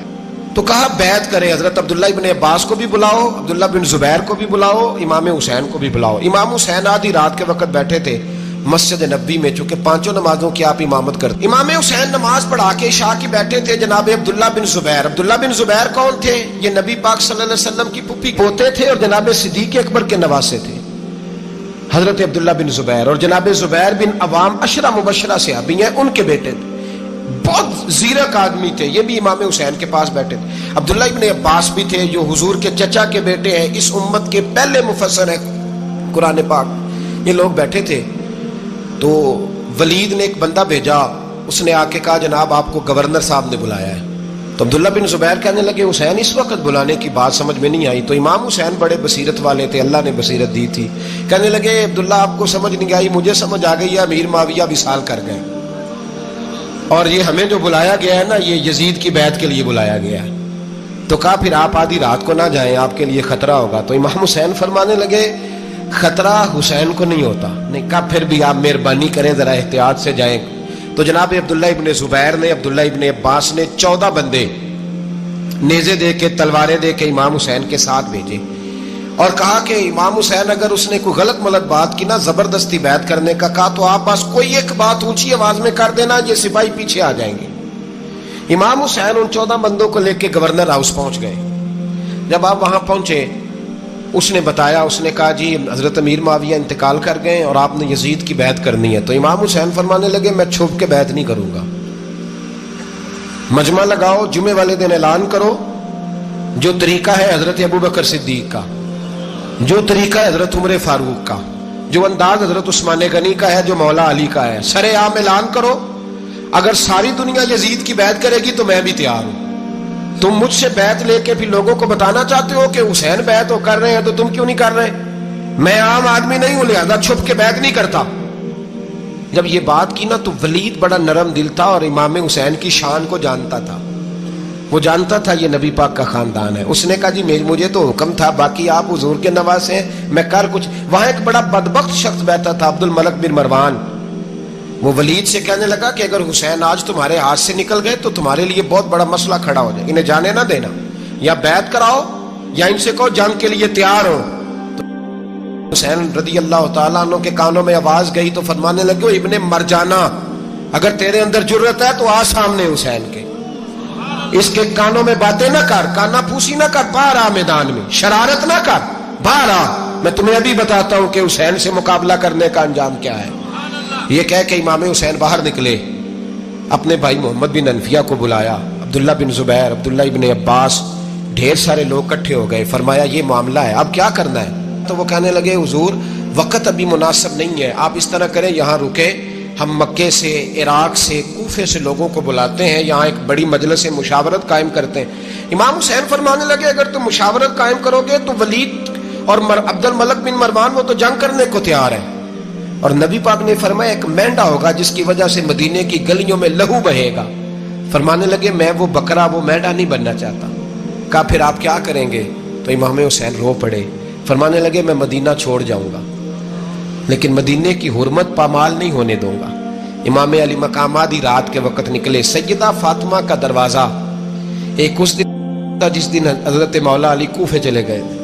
[SPEAKER 1] تو کہا بیعت کرے، حضرت عبداللہ ابن عباس کو بھی بلاؤ، عبداللہ بن زبیر کو بھی بلاؤ، امام حسین کو بھی بلاؤ۔ امام حسین آدھی رات کے وقت بیٹھے تھے مسجد نبوی میں، چونکہ 5 نمازوں کی آپ امامت کرتے۔ امام حسین نماز پڑھا کے عشاء کی بیٹھے تھے، جناب عبداللہ بن زبیر۔ عبداللہ بن زبیر کون تھے؟ یہ نبی پاک صلی اللہ علیہ وسلم کی پھوپھی پوتے تھے اور جناب صدیق اکبر کے نواسے تھے۔ حضرت عبداللہ بن زبیر، اور جناب زبیر بن عوام عشرہ مبشرہ صحابی ہیں، ان کے بیٹے تھے، بہت زیرک آدمی تھے، یہ بھی امام حسین کے پاس بیٹھے تھے۔ عبداللہ ابن عباس بھی تھے جو حضور کے چچا کے بیٹے ہیں، اس امت کے پہلے مفسر ہیں قرآن پاک، یہ لوگ بیٹھے تھے۔ تو ولید نے ایک بندہ بھیجا، اس نے آ کے کہا جناب آپ کو گورنر صاحب نے بلایا ہے۔ تو عبداللہ بن زبیر کہنے لگے حسین اس وقت بلانے کی بات سمجھ میں نہیں آئی۔ تو امام حسین بڑے بصیرت والے تھے، اللہ نے بصیرت دی تھی، کہنے لگے عبداللہ آپ کو سمجھ نہیں آئی، مجھے سمجھ آ گئی ہے، امیر معاویہ وصال کر گئے، اور یہ ہمیں جو بلایا گیا ہے نا یہ یزید کی بیعت کے لیے بلایا گیا ہے۔ تو کہا پھر آپ آدھی رات کو نہ جائیں، آپ کے لیے خطرہ ہوگا۔ تو امام حسین فرمانے لگے خطرہ حسین کو نہیں ہوتا، نہیں کہا پھر بھی آپ مہربانی کریں ذرا احتیاط سے جائیں۔ تو جناب عبداللہ ابن زبیر نے، عبداللہ ابن عباس نے 14 بندے نیزے دے کے، تلواریں دے کے امام حسین کے ساتھ بھیجے، اور کہا کہ امام حسین اگر اس نے کوئی غلط ملت بات کی نا، زبردستی بیعت کرنے کا کہا، تو آپ بس کوئی ایک بات اونچی آواز میں کر دینا، یہ سپاہی پیچھے آ جائیں گے۔ امام حسین ان 14 بندوں کو لے کے گورنر ہاؤس پہنچ گئے۔ جب آپ وہاں پہنچے اس نے بتایا، اس نے کہا جی حضرت امیر معاویہ انتقال کر گئے اور آپ نے یزید کی بیعت کرنی ہے۔ تو امام حسین فرمانے لگے میں چھپ کے بیعت نہیں کروں گا، مجمع لگاؤ، جمعے والے دن اعلان کرو، جو طریقہ ہے حضرت ابو بکر صدیق کا، جو طریقہ ہے حضرت عمر فاروق کا، جو انداز حضرت عثمان غنی کا ہے، جو مولا علی کا ہے، سر عام اعلان کرو، اگر ساری دنیا یزید کی بیعت کرے گی تو میں بھی تیار ہوں۔ تم مجھ سے بیعت لے کے پھر لوگوں کو بتانا چاہتے ہو کہ حسین بیعت ہو کر رہے ہیں تو تم کیوں نہیں کر رہے؟ میں عام آدمی نہیں ہوں، لہذا چھپ کے بیعت نہیں کرتا۔ جب یہ بات کی نا تو ولید بڑا نرم دل تھا اور امام حسین کی شان کو جانتا تھا، وہ جانتا تھا یہ نبی پاک کا خاندان ہے۔ اس نے کہا جی مجھے تو حکم تھا، باقی آپ حضور کے نواسے ہیں، میں کر کچھ۔ وہاں ایک بڑا بدبخت شخص بیٹھا تھا، عبد الملک بن مروان، وہ ولید سے کہنے لگا کہ اگر حسین آج تمہارے ہاتھ سے نکل گئے تو تمہارے لیے بہت بڑا مسئلہ کھڑا ہو جائے، انہیں جانے نہ دینا، یا بیعت کراؤ یا ان سے کہو جنگ کے لیے تیار ہو۔ حسین رضی اللہ تعالیٰ عنہ کے کانوں میں آواز گئی تو فرمانے لگے ابن مرجانہ اگر تیرے اندر جرت ہے تو آ سامنے حسین کے، اس کے کانوں میں باتیں نہ کر، کانا پھوسی نہ کر، باہر آ میدان میں، شرارت نہ کر، باہر آ، میں تمہیں ابھی بتاتا ہوں کہ حسین سے مقابلہ کرنے کا انجام کیا ہے۔ یہ کہہ کہ امام حسین باہر نکلے، اپنے بھائی محمد بن انفیہ کو بلایا، عبداللہ بن زبیر، عبداللہ ابن عباس، ڈھیر سارے لوگ اکٹھے ہو گئے، فرمایا یہ معاملہ ہے، اب کیا کرنا ہے؟ تو وہ کہنے لگے حضور وقت ابھی مناسب نہیں ہے، آپ اس طرح کریں یہاں رکے، ہم مکے سے، عراق سے، کوفے سے لوگوں کو بلاتے ہیں، یہاں ایک بڑی مجلس مشاورت قائم کرتے ہیں۔ امام حسین فرمانے لگے اگر تم مشاورت قائم کرو گے تو ولید اور عبد الملک بن مروان وہ تو جنگ کرنے کو تیار ہے، اور نبی پاک نے فرمایا ایک مینڈا ہوگا جس کی وجہ سے مدینے کی گلیوں میں لہو بہے گا۔ فرمانے لگے میں وہ بکرا، وہ مینڈا نہیں بننا چاہتا۔ کہا پھر آپ کیا کریں گے؟ تو امام حسین رو پڑے، فرمانے لگے میں مدینہ چھوڑ جاؤں گا لیکن مدینے کی حرمت پامال نہیں ہونے دوں گا۔ امام علی مقام آدھی رات کے وقت نکلے، سیدہ فاطمہ کا دروازہ ایک اس دن تھا جس دن حضرت مولا علی کوفے چلے گئے تھے،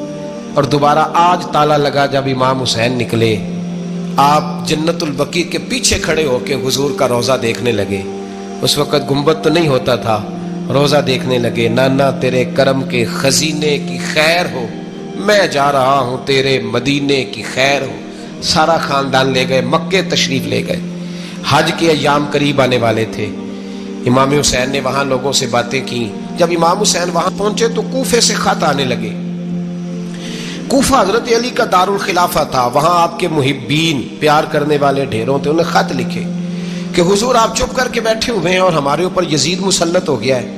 [SPEAKER 1] اور دوبارہ آج تالا لگا جب امام حسین نکلے۔ آپ جنت البقیع کے پیچھے کھڑے ہو کے حضور کا روضہ دیکھنے لگے، اس وقت گنبد تو نہیں ہوتا تھا، روضہ دیکھنے لگے۔ نانا تیرے کرم کے خزینے کی خیر ہو، میں جا رہا ہوں تیرے مدینے کی خیر ہو۔ سارا خاندان لے گئے، مکے تشریف لے گئے، حج کے ایام قریب آنے والے تھے۔ امام حسین نے وہاں لوگوں سے باتیں کی۔ جب امام حسین وہاں پہنچے تو کوفے سے خط آنے لگے۔ کوفہ حضرت علی کا دارالخلافہ تھا، وہاں آپ کے محبین، پیار کرنے والے ڈھیروں تھے، انہیں خط لکھے کہ حضور آپ چپ کر کے بیٹھے ہوئے ہیں اور ہمارے اوپر یزید مسلط ہو گیا ہے،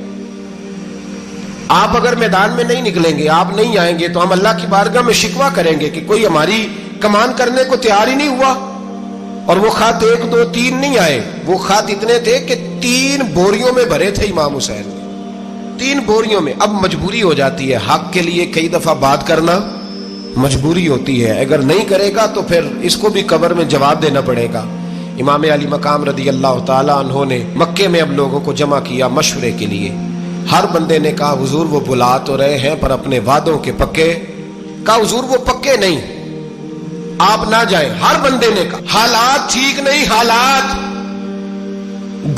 [SPEAKER 1] آپ اگر میدان میں نہیں نکلیں گے، آپ نہیں آئیں گے تو ہم اللہ کی بارگاہ میں شکوہ کریں گے کہ کوئی ہماری کمان کرنے کو تیار ہی نہیں ہوا۔ اور وہ خط 1 2 3 نہیں آئے، وہ خط اتنے تھے کہ 3 بوریوں میں بھرے تھے امام حسین، 3 بوریوں میں۔ اب مجبوری ہو جاتی ہے، حق کے لیے کئی دفعہ بات کرنا مجبوری ہوتی ہے، اگر نہیں کرے گا تو پھر اس کو بھی قبر میں جواب دینا پڑے گا۔ امام علی مقام رضی اللہ تعالیٰ عنہ نے مکے میں اب لوگوں کو جمع کیا مشورے کے لیے۔ ہر بندے نے کہا حضور وہ بلا تو رہے ہیں پر اپنے وعدوں کے پکے؟ کہا حضور وہ پکے نہیں، آپ نہ جائیں۔ ہر بندے نے کہا حالات ٹھیک نہیں، حالات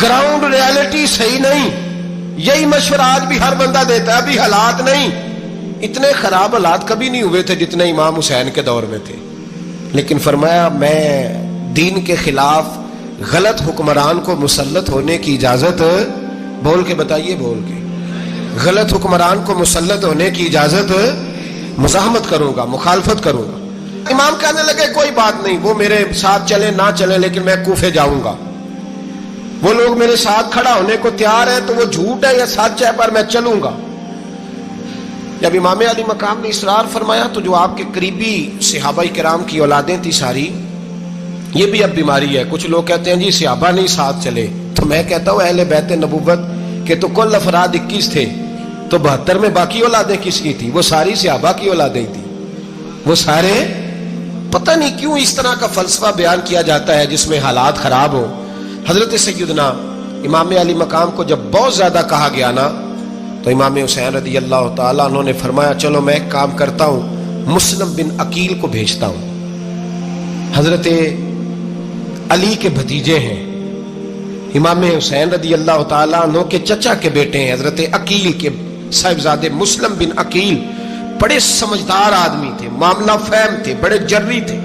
[SPEAKER 1] گراؤنڈ ریالٹی صحیح نہیں، یہی مشورہ آج بھی ہر بندہ دیتا ہے، ابھی حالات نہیں۔ اتنے خراب حالات کبھی نہیں ہوئے تھے جتنے امام حسین کے دور میں تھے۔ لیکن فرمایا میں دین کے خلاف غلط حکمران کو مسلط ہونے کی اجازت، بول کے بتائیے، بول کے، غلط حکمران کو مسلط ہونے کی اجازت، مزاحمت کروں گا، مخالفت کروں گا۔ امام کہنے لگے کوئی بات نہیں، وہ میرے ساتھ چلے نہ چلے لیکن میں کوفے جاؤں گا، وہ لوگ میرے ساتھ کھڑا ہونے کو تیار ہے تو وہ جھوٹ ہے یا سچ ہے پر میں چلوں گا۔ جب امام علی مقام نے اصرار فرمایا تو جو آپ کے قریبی صحابہ کرام کی اولادیں تھی ساری، یہ بھی اب بیماری ہے، کچھ لوگ کہتے ہیں جی صحابہ نہیں ساتھ چلے، تو میں کہتا ہوں اہل بیت نبوت کے تو کل افراد 21 تھے، تو 72 میں باقی اولادیں کس کی تھی؟ وہ ساری صحابہ کی اولادیں تھی، وہ سارے، پتہ نہیں کیوں اس طرح کا فلسفہ بیان کیا جاتا ہے جس میں حالات خراب ہو۔ حضرت سیدنا امام علی مقام کو جب بہت زیادہ کہا گیا نا تو امام حسین رضی اللہ تعالیٰ انہوں نے فرمایا چلو میں ایک کام کرتا ہوں، مسلم بن عقیل کو بھیجتا ہوں، حضرت علی کے بھتیجے ہیں، امام حسین رضی اللہ تعالیٰ عنہ کے چچا کے بیٹے ہیں، حضرت عقیل کے صاحبزادے مسلم بن عقیل بڑے سمجھدار آدمی تھے، معاملہ فہم تھے، بڑے جری تھے،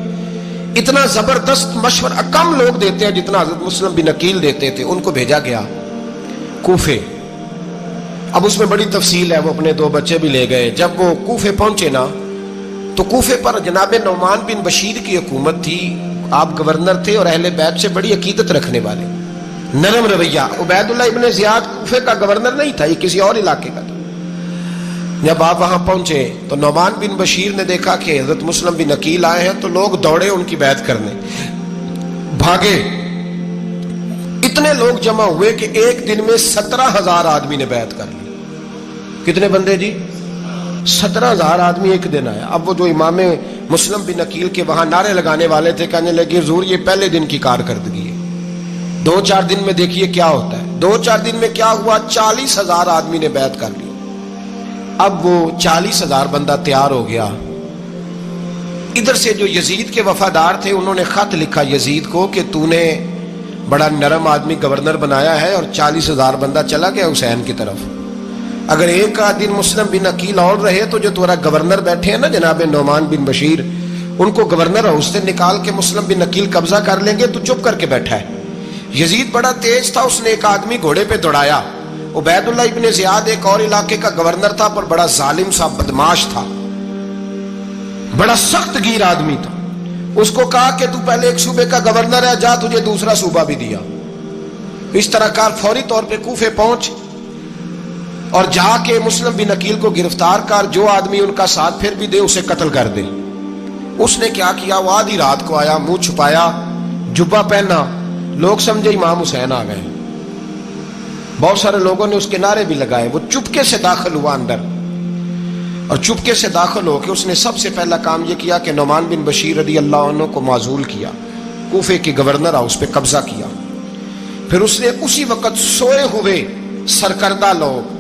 [SPEAKER 1] اتنا زبردست مشورہ کم لوگ دیتے ہیں جتنا حضرت مسلم بن عقیل دیتے تھے۔ ان کو بھیجا گیا کوفے۔ اب اس میں بڑی تفصیل ہے، وہ اپنے 2 بچے بھی لے گئے۔ جب وہ کوفے پہنچے نا تو کوفے پر جناب نعمان بن بشیر کی حکومت تھی، آپ گورنر تھے اور اہل بیت سے بڑی عقیدت رکھنے والے، نرم رویہ۔ عبید اللہ ابن زیاد کوفے کا گورنر نہیں تھا، یہ کسی اور علاقے کا تھا۔ جب آپ وہاں پہنچے تو نعمان بن بشیر نے دیکھا کہ حضرت مسلم بن عقیل آئے ہیں تو لوگ دوڑے ان کی بیعت کرنے، بھاگے، اتنے لوگ جمع ہوئے کہ ایک دن میں 17,000 آدمی نے بیعت کر لی۔ کتنے بندے جی؟ 17,000 آدمی ایک دن آیا۔ اب وہ جو امام مسلم بن عقیل کے وہاں نعرے لگانے والے تھے کہنے لگے حضور یہ پہلے دن کی کارکردگی ہے، 2-4 دن میں دیکھیے کیا ہوتا ہے۔ 2-4 دن میں کیا ہوا؟ 40,000 آدمی نے بیعت کر لی۔ اب وہ 40,000 بندہ تیار ہو گیا۔ ادھر سے جو یزید کے وفادار تھے انہوں نے خط لکھا یزید کو کہ تو نے بڑا نرم آدمی گورنر بنایا ہے اور 40,000 بندہ چلا گیا حسین کی طرف، اگر ایک دن مسلم بن عقیل اور رہے تو جو تمہارا گورنر بیٹھے ہیں نا جناب نعمان بن بشیر، ان کو گورنر ہاؤس سے نکال کے مسلم بن عقیل قبضہ کر لیں گے، تو چپ کر کے بیٹھا ہے۔ یزید بڑا تیز تھا، اس نے ایک آدمی گھوڑے پہ دوڑایا۔ عبید اللہ ابن زیاد ایک اور علاقے کا گورنر تھا پر بڑا ظالم سا بدماش تھا، بڑا سخت گیر آدمی تھا۔ اس کو کہا کہ تو پہلے ایک صوبے کا گورنر ہے، جا تجھے دوسرا صوبہ بھی دیا۔ اس طرح کار فوری طور پہ کوفے پہنچ اور جا کے مسلم بن عقیل کو گرفتار کر، جو آدمی ان کا ساتھ پھر بھی دے اسے قتل کر دے۔ اس نے کیا کیا؟ وہ آدھی رات کو آیا، منہ چھپایا، جبہ پہنا، لوگ سمجھے امام حسین آ گئے۔ بہت سارے لوگوں نے اس کے نعرے بھی لگائے۔ وہ چپکے سے داخل ہوا اندر، اور چپکے سے داخل ہو کے اس نے سب سے پہلا کام یہ کیا کہ نعمان بن بشیر رضی اللہ عنہ کو معزول کیا، کوفے کے گورنر ہاؤس پہ قبضہ کیا۔ پھر اس نے اسی وقت سوئے ہوئے سرکردہ لوگ،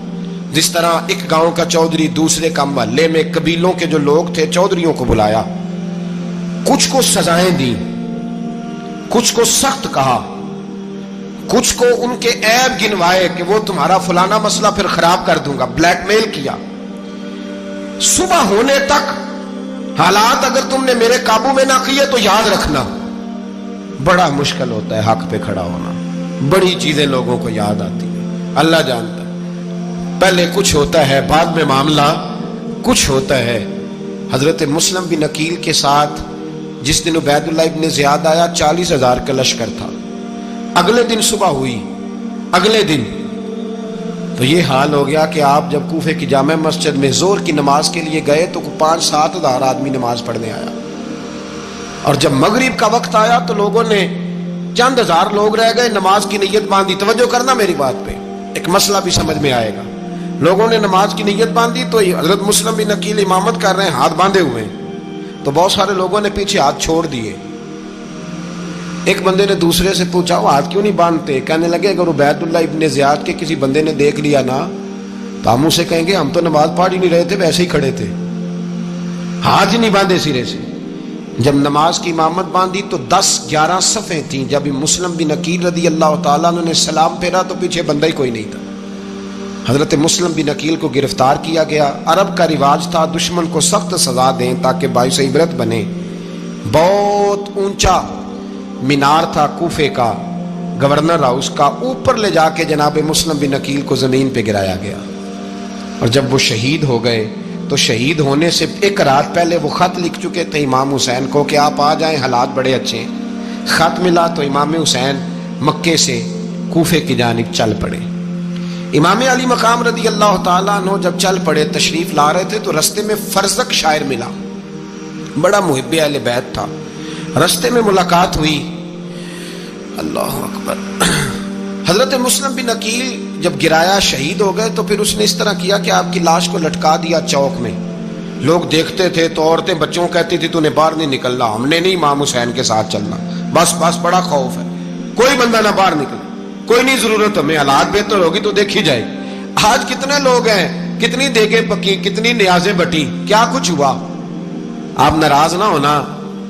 [SPEAKER 1] جس طرح ایک گاؤں کا چودھری دوسرے کا محلے میں قبیلوں کے جو لوگ تھے چودھریوں کو بلایا، کچھ کو سزائیں دی، کچھ کو سخت کہا، کچھ کو ان کے عیب گنوائے کہ وہ تمہارا فلانا مسئلہ پھر خراب کر دوں گا، بلیک میل کیا۔ صبح ہونے تک حالات اگر تم نے میرے قابو میں نہ کیے تو یاد رکھنا بڑا مشکل ہوتا ہے حق پہ کھڑا ہونا، بڑی چیزیں لوگوں کو یاد آتی ہیں، اللہ جانتا ہے، پہلے کچھ ہوتا ہے بعد میں معاملہ کچھ ہوتا ہے۔ حضرت مسلم بن عقیل کے ساتھ جس دن عبید اللہ ابن زیاد آیا 40,000 کا لشکر تھا۔ اگلے دن صبح ہوئی، اگلے دن تو یہ حال ہو گیا کہ آپ جب کوفے کی جامع مسجد میں زور کی نماز کے لیے گئے تو 5-7 ہزار آدمی نماز پڑھنے آیا، اور جب مغرب کا وقت آیا تو لوگوں نے چند ہزار لوگ رہ گئے، نماز کی نیت باندھی۔ توجہ کرنا میری بات پہ، ایک مسئلہ بھی سمجھ میں آئے گا۔ لوگوں نے نماز کی نیت باندھی تو حضرت مسلم بن عقیل امامت کر رہے ہیں، ہاتھ باندھے ہوئے ہیں، تو بہت سارے لوگوں نے پیچھے ہاتھ چھوڑ دیے۔ ایک بندے نے دوسرے سے پوچھا وہ ہاتھ کیوں نہیں باندھتے؟ کہنے لگے اگر عبید اللہ ابن زیاد کے کسی بندے نے دیکھ لیا نا تو ہم اسے کہیں گے ہم تو نماز پڑھ ہی نہیں رہے تھے، ویسے ہی کھڑے تھے، ہاتھ ہی نہیں باندھے سرے سے۔ جب نماز کی امامت باندھی تو 10-11 صفیں تھیں۔ جب مسلم بن عقیل رضی اللہ تعالیٰ عنہ نے سلام پھیرا تو پیچھے بندہ ہی کوئی نہیں تھا۔ حضرت مسلم بن عقیل کو گرفتار کیا گیا۔ عرب کا رواج تھا دشمن کو سخت سزا دیں تاکہ باعث عبرت بنے۔ بہت اونچا مینار تھا کوفے کا، گورنر ہاؤس کا، اوپر لے جا کے جناب مسلم بن عقیل کو زمین پہ گرایا گیا، اور جب وہ شہید ہو گئے تو شہید ہونے سے ایک رات پہلے وہ خط لکھ چکے تھے امام حسین کو کہ آپ آ جائیں، حالات بڑے اچھے ہیں۔ خط ملا تو امام حسین مکے سے کوفے کی جانب چل پڑے۔ امام علی مقام رضی اللہ تعالیٰ عنہ جب چل پڑے، تشریف لا رہے تھے تو رستے میں فرزق شاعر ملا، بڑا محب اہل بیت تھا۔ رستے میں ملاقات ہوئی، اللہ اکبر، حضرت مسلم بن عقیل جب گرایا شہید ہو گئے تو پھر اس نے اس طرح کیا کہ آپ کی لاش کو لٹکا دیا چوک میں۔ لوگ دیکھتے تھے تو عورتیں بچوں کہتی تھی تو نے باہر نہیں نکلنا، ہم نے نہیں امام حسین کے ساتھ چلنا، بس بڑا خوف ہے، کوئی بندہ نہ باہر نکلے، کوئی نہیں ضرورت ہمیں، حالات بہتر ہوگی تو دیکھی جائے۔ آج کتنے لوگ ہیں، کتنی دیگیں پکی، کتنی نیازیں بٹی، کیا کچھ ہوا۔ آپ ناراض نہ ہونا،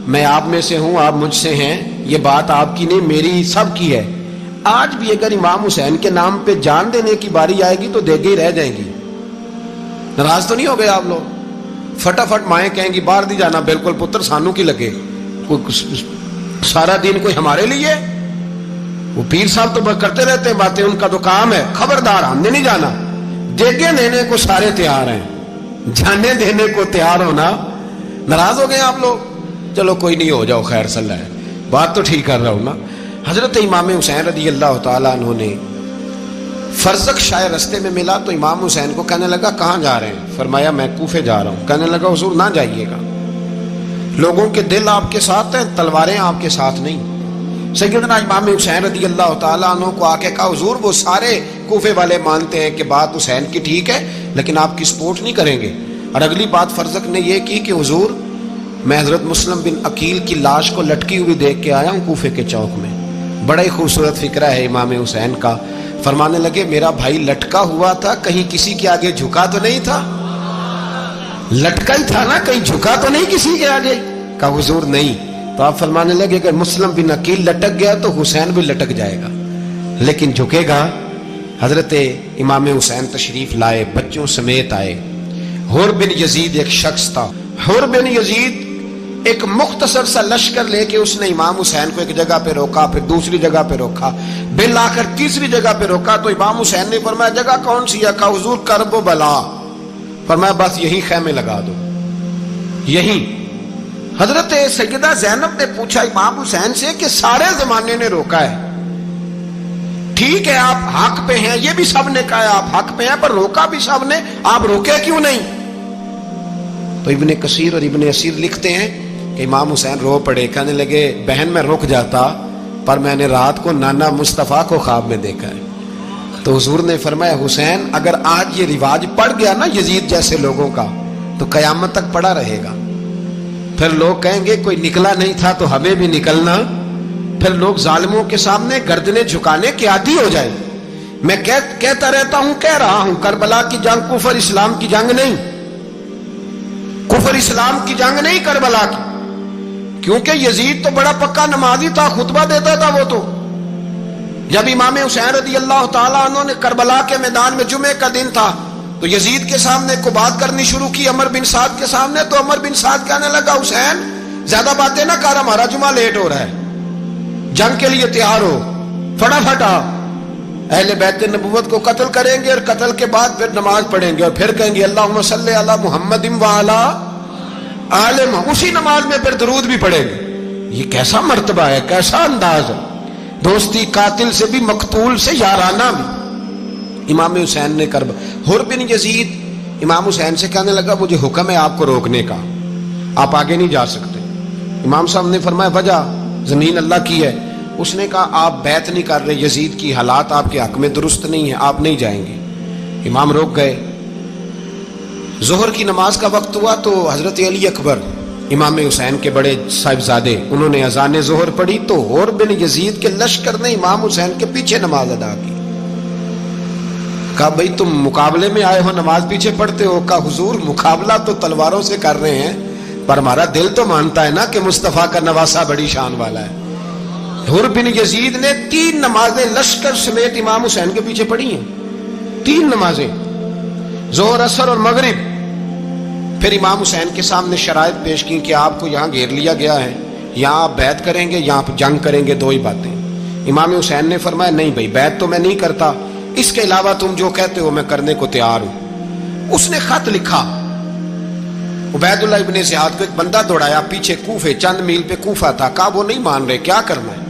[SPEAKER 1] میں آپ میں سے ہوں، آپ مجھ سے ہیں، یہ بات آپ کی نہیں میری سب کی ہے۔ آج بھی اگر امام حسین کے نام پہ جان دینے کی باری آئے گی تو دیگیں ہی رہ جائیں گی۔ ناراض تو نہیں ہو گئے آپ لوگ؟ فٹافٹ مائیں کہیں گی باہر دی جانا، بالکل پتر سانو کی لگے، سارا دن کوئی ہمارے لیے؟ وہ پیر صاحب تو کرتے رہتے ہیں باتیں، ان کا تو کام ہے، خبردار ہم نے نہیں جانا۔ دیگیں دینے کو سارے تیار ہیں، جانے دینے کو تیار ہونا۔ ناراض ہو گئے آپ لوگ؟ چلو کوئی نہیں، ہو جاؤ، خیر صلی اللہ ہے، بات تو ٹھیک کر رہا ہوں نا۔ حضرت امام حسین رضی اللہ تعالیٰ عنہ نے فرزق شاعر رستے میں ملا تو امام حسین کو کہنے لگا کہاں جا رہے ہیں؟ فرمایا میں کوفے جا رہا ہوں۔ کہنے لگا حضور نہ جائیے گا، لوگوں کے دل آپ کے ساتھ ہیں، تلواریں آپ کے ساتھ نہیں۔ سیدنا امام حسین رضی اللہ تعالیٰ عنہ کو آ کے کہا حضور وہ سارے کوفے والے مانتے ہیں کہ بات حسین کی ٹھیک ہے لیکن آپ کی سپورٹ نہیں کریں گے۔ اور اگلی بات فرزق نے یہ کی کہ حضور میں حضرت مسلم بن عقیل کی لاش کو لٹکی ہوئی دیکھ کے آیا ہوں کوفے کے چوک میں۔ بڑا ہی خوبصورت فکرہ ہے امام حسین کا۔ فرمانے لگے میرا بھائی لٹکا ہوا تھا، کہیں کسی کے آگے جھکا تو نہیں تھا؟ لٹکا ہی تھا نا، کہیں جھکا تو نہیں کسی کے آگے؟ کہا حضور نہیں۔ تو آپ فرمانے لگے اگر مسلم بن عقیل لٹک گیا تو حسین بھی لٹک جائے گا، لیکن جھکے گا۔ حضرت امام حسین تشریف لائے، بچوں سمیت آئے۔ حر بن یزید ایک شخص تھا، حر بن یزید ایک مختصر سا لشکر لے کے اس نے امام حسین کو ایک جگہ پہ روکا، پھر دوسری جگہ پہ روکا، بالآخر تیسری جگہ پہ روکا تو امام حسین نے فرمایا جگہ کون سی ہے؟ کہا حضور کرب و بلا۔ فرمایا بس یہی خیمے لگا دو، یہی۔ حضرت سیدہ زینب نے پوچھا امام حسین سے کہ سارے زمانے نے روکا ہے، ٹھیک ہے آپ حق پہ ہیں، یہ بھی سب نے کہا ہے آپ حق پہ ہیں، پر روکا بھی سب نے، آپ روکے کیوں نہیں؟ تو ابن کثیر اور ابن اسیر لکھتے ہیں کہ امام حسین رو پڑے، کہنے لگے بہن میں رک جاتا پر میں نے رات کو نانا مصطفیٰ کو خواب میں دیکھا ہے۔ تو حضور نے فرمایا حسین اگر آج یہ رواج پڑ گیا نا یزید جیسے لوگوں کا تو قیامت تک پڑا رہے گا، پھر لوگ کہیں گے کوئی نکلا نہیں تھا تو ہمیں بھی نکلنا، پھر لوگ ظالموں کے سامنے گردنیں جھکانے کے عادی ہو جائیں۔ میں کہتا رہتا ہوں، کہہ رہا ہوں، کربلا کی جنگ کفر اسلام کی جنگ نہیں، کفر اسلام کی جنگ نہیں کربلا کی، کیونکہ یزید تو بڑا پکا نمازی تھا، خطبہ دیتا تھا۔ وہ تو جب امام حسین رضی اللہ تعالیٰ عنہ نے کربلا کے میدان میں جمعے کا دن تھا تو یزید کے سامنے کو بات کرنی شروع کی عمر بن سعد کے سامنے، تو عمر بن سعد کہنے لگا حسین زیادہ باتیں نہ کر، ہمارا جمعہ لیٹ ہو رہا ہے، جنگ کے لیے تیار ہو، فٹافٹ آ، اہل بیت نبوت کو قتل کریں گے اور قتل کے بعد پھر نماز پڑھیں گے اور پھر کہیں گے اللہم صلی علی محمد وعلی آل محمد، اسی نماز میں پھر درود بھی پڑھیں گے۔ یہ کیسا مرتبہ ہے، کیسا انداز ہے، دوستی قاتل سے بھی مقتول سے یارانہ بھی۔ امام حسین نے حر بن یزید امام حسین سے کہنے لگا مجھے حکم ہے آپ کو روکنے کا، آپ آگے نہیں جا سکتے۔ امام صاحب نے فرمایا وجہ؟ زمین اللہ کی ہے۔ اس نے کہا آپ بیعت نہیں کر رہے، یزید کی حالات آپ کے حق میں درست نہیں ہیں، آپ نہیں جائیں گے۔ امام روک گئے۔ ظہر کی نماز کا وقت ہوا تو حضرت علی اکبر امام حسین کے بڑے صاحبزادے انہوں نے اذان ظہر پڑھی تو حر بن یزید کے لشکر نے امام حسین کے پیچھے نماز ادا کی۔ کہا بھئی تم مقابلے میں آئے ہو نماز پیچھے پڑھتے ہو؟ کہا حضور مقابلہ تو تلواروں سے کر رہے ہیں پر ہمارا دل تو مانتا ہے نا کہ مصطفیٰ کا نواسہ بڑی شان والا ہے۔ حر بن یزید نے 3 نمازیں لشکر سمیت امام حسین کے پیچھے پڑھی ہیں، 3 نمازیں، ظہر عصر اور مغرب۔ پھر امام حسین کے سامنے شرائط پیش کی کہ آپ کو یہاں گھیر لیا گیا ہے، یا آپ بیعت کریں گے یا آپ جنگ کریں گے, دو ہی باتیں. امام حسین نے فرمایا نہیں بھائی بیعت تو میں نہیں کرتا, اس کے علاوہ تم جو کہتے ہو میں کرنے کو تیار ہوں. اس نے خط لکھا. عبید اللہ ابن زیاد کو ایک بندہ دوڑایا پیچھے کوفے, چند میل پہ کوفہ تھا. کہا وہ نہیں مان رہے, کیا کرنا ہے؟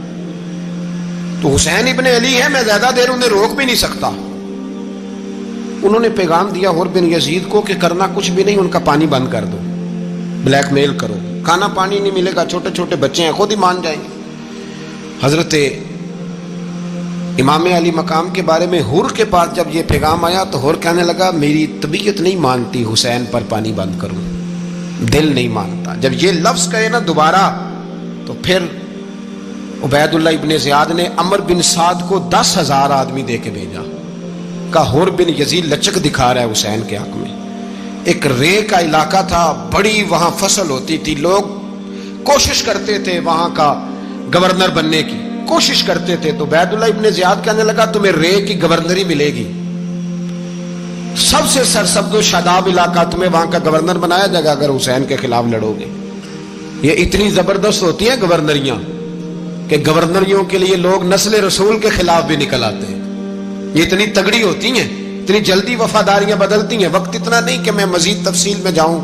[SPEAKER 1] تو حسین ابن علی ہے, میں زیادہ دیر انہیں روک بھی نہیں سکتا. انہوں نے پیغام دیا حر بن یزید کو کہ کرنا کچھ بھی نہیں, ان کا پانی بند کر دو, بلیک میل کرو, کھانا پانی نہیں ملے گا, چھوٹے چھوٹے بچے ہیں خود ہی مان جائیں گے. حضرت امام علی مقام کے بارے میں حر کے پاس جب یہ پیغام آیا تو حر کہنے لگا میری طبیعت نہیں مانتی حسین پر پانی بند کروں, دل نہیں مانتا. جب یہ لفظ کہے نا دوبارہ تو پھر عبید اللہ ابن زیاد نے عمر بن سعد کو 10,000 آدمی دے کے بھیجا. کہا حر بن یزید لچک دکھا رہا ہے حسین کے حق میں. ایک رے کا علاقہ تھا, بڑی وہاں فصل ہوتی تھی, لوگ کوشش کرتے تھے وہاں کا گورنر بننے کی, کوشش کرتے تھے. تو عبید اللہ ابن زیاد کہنے لگا تمہیں رے کی گورنری ملے گی, سب سے سرسبز و شاداب علاقہ, تمہیں وہاں کا گورنر بنایا جائے گا اگر حسین کے خلاف لڑو گے. یہ اتنی زبردست ہوتی ہیں گورنریاں کہ گورنریوں کے لیے لوگ نسل رسول کے خلاف بھی نکل آتے ہیں. یہ اتنی تگڑی ہوتی ہیں, اتنی جلدی وفاداریاں بدلتی ہیں. وقت اتنا نہیں کہ میں مزید تفصیل میں جاؤں.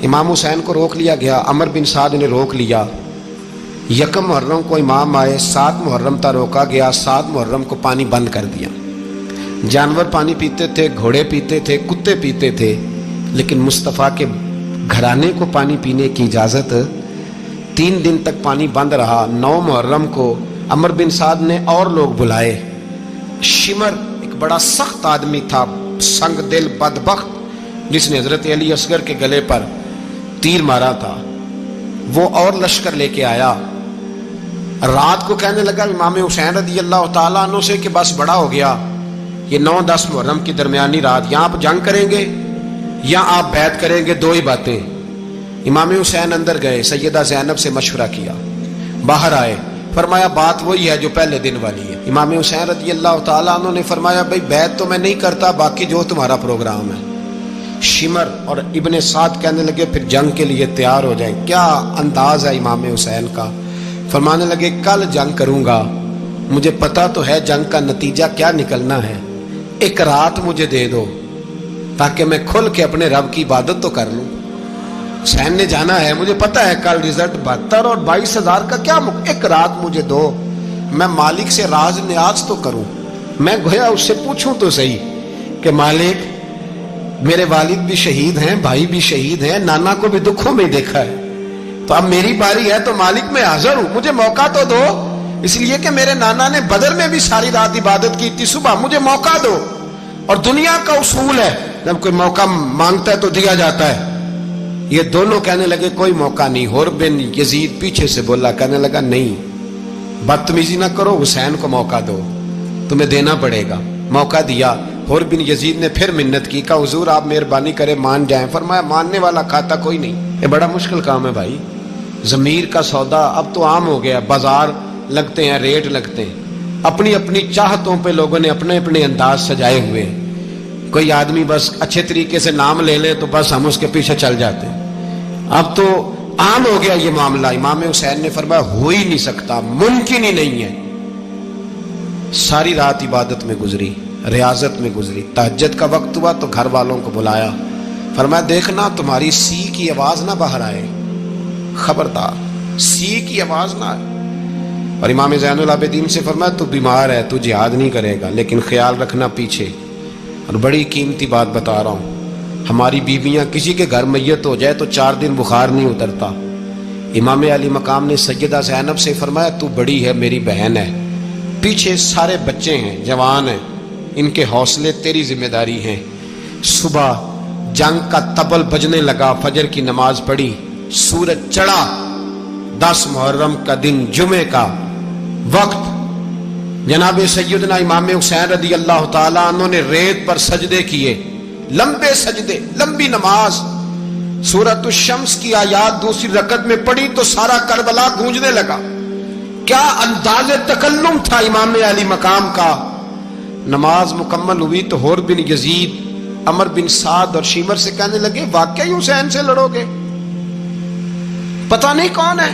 [SPEAKER 1] امام حسین کو روک لیا گیا, عمر بن سعد نے روک لیا. یکم محرم کو امام آئے, 7 محرم تا روکا گیا, 7 محرم کو پانی بند کر دیا. جانور پانی پیتے تھے, گھوڑے پیتے تھے, کتے پیتے تھے, لیکن مصطفیٰ کے گھرانے کو پانی پینے کی اجازت. 3 دن تک پانی بند رہا. 9 محرم کو عمر بن سعد نے اور لوگ بلائے. شمر ایک بڑا سخت آدمی تھا, سنگ دل بدبخت, جس نے حضرت علی اصغر کے گلے پر تیر مارا تھا, وہ اور لشکر لے کے آیا. رات کو کہنے لگا امام حسین رضی اللہ تعالیٰ عنہ سے کہ بس بڑا ہو گیا, یہ 9-10 محرم کی درمیانی رات, یا آپ جنگ کریں گے یا آپ بیعت کریں گے, دو ہی باتیں. امام حسین اندر گئے, سیدہ زینب سے مشورہ کیا, باہر آئے, فرمایا بات وہی ہے جو پہلے دن والی ہے. امام حسین رضی اللہ تعالیٰ عنہ نے فرمایا بھائی بیعت تو میں نہیں کرتا, باقی جو تمہارا پروگرام ہے. شمر اور ابن سعد کہنے لگے پھر جنگ کے لیے تیار ہو جائیں. کیا انداز ہے امام حسین کا. فرمانے لگے کل جنگ کروں گا, مجھے پتا تو ہے جنگ کا نتیجہ کیا نکلنا ہے, ایک رات مجھے دے دو تاکہ میں کھل کے اپنے رب کی عبادت تو کر لوں. حسین نے جانا ہے, مجھے پتا ہے کل رزلٹ 72 اور 22,000 کا کیا ایک رات مجھے دو, میں مالک سے راز نیاز تو کروں. میں گویا اس سے پوچھوں تو صحیح کہ مالک میرے والد بھی شہید ہیں, بھائی بھی شہید ہیں, نانا کو بھی دکھوں میں دیکھا ہے, تو اب میری باری ہے تو مالک میں حاضر ہوں, مجھے موقع تو دو. اس لیے کہ میرے نانا نے بدر میں بھی ساری رات عبادت کی تھی, صبح مجھے موقع دو. اور دنیا کا اصول ہے جب کوئی موقع مانگتا ہے تو دیا جاتا ہے. یہ دونوں کہنے لگے کوئی موقع نہیں. حر بن یزید پیچھے سے بولا, کہنے لگا نہیں بدتمیزی نہ کرو, حسین کو موقع دو, تمہیں دینا پڑے گا. موقع دیا. حر بن یزید نے پھر منت کی, کہا حضور آپ مہربانی کرے مان جائیں. فرمایا ماننے والا کھاتا کوئی نہیں. یہ بڑا مشکل کام ہے بھائی, ضمیر کا سودا اب تو عام ہو گیا, بازار لگتے ہیں, ریٹ لگتے ہیں, اپنی اپنی چاہتوں پہ لوگوں نے اپنے اپنے انداز سجائے ہوئے ہیں. کوئی آدمی بس اچھے طریقے سے نام لے لے تو بس ہم اس کے پیچھے چل جاتے ہیں. اب تو عام ہو گیا یہ معاملہ. امام حسین نے فرمایا ہو ہی نہیں سکتا, ممکن ہی نہیں ہے. ساری رات عبادت میں گزری, ریاضت میں گزری. تہجد کا وقت ہوا تو گھر والوں کو بلایا, فرمایا دیکھنا تمہاری سی کی آواز نہ باہر آئے, خبردار سی کی آواز نہ آئے. اور امام زین العابدین سے فرمایا تو بیمار ہے, تو جہاد نہیں کرے گا, لیکن خیال رکھنا پیچھے. اور بڑی قیمتی بات بتا رہا ہوں, ہماری بیویاں کسی کے گھر میت ہو جائے تو 4 دن بخار نہیں اترتا. امام علی مقام نے سیدہ زینب سے فرمایا تو بڑی ہے, میری بہن ہے, پیچھے سارے بچے ہیں, جوان ہیں, ان کے حوصلے تیری ذمہ داری ہیں. صبح جنگ کا طبل بجنے لگا, فجر کی نماز پڑھی, سورج چڑھا. 10 محرم کا دن, جمعے کا وقت. جناب سیدنا امام حسین رضی اللہ تعالیٰ عنہ نے ریت پر سجدے کیے, لمبے سجدے, لمبی نماز. سورۃ الشمس کی آیات دوسری رکعت میں پڑھی تو سارا کربلا گونجنے لگا. کیا انداز تکلم تھا امام علی مقام کا. نماز مکمل ہوئی تو حر بن یزید, عمر بن سعد اور شیمر سے کہنے لگے واقعی حسین سے لڑو گے, پتہ نہیں کون ہے.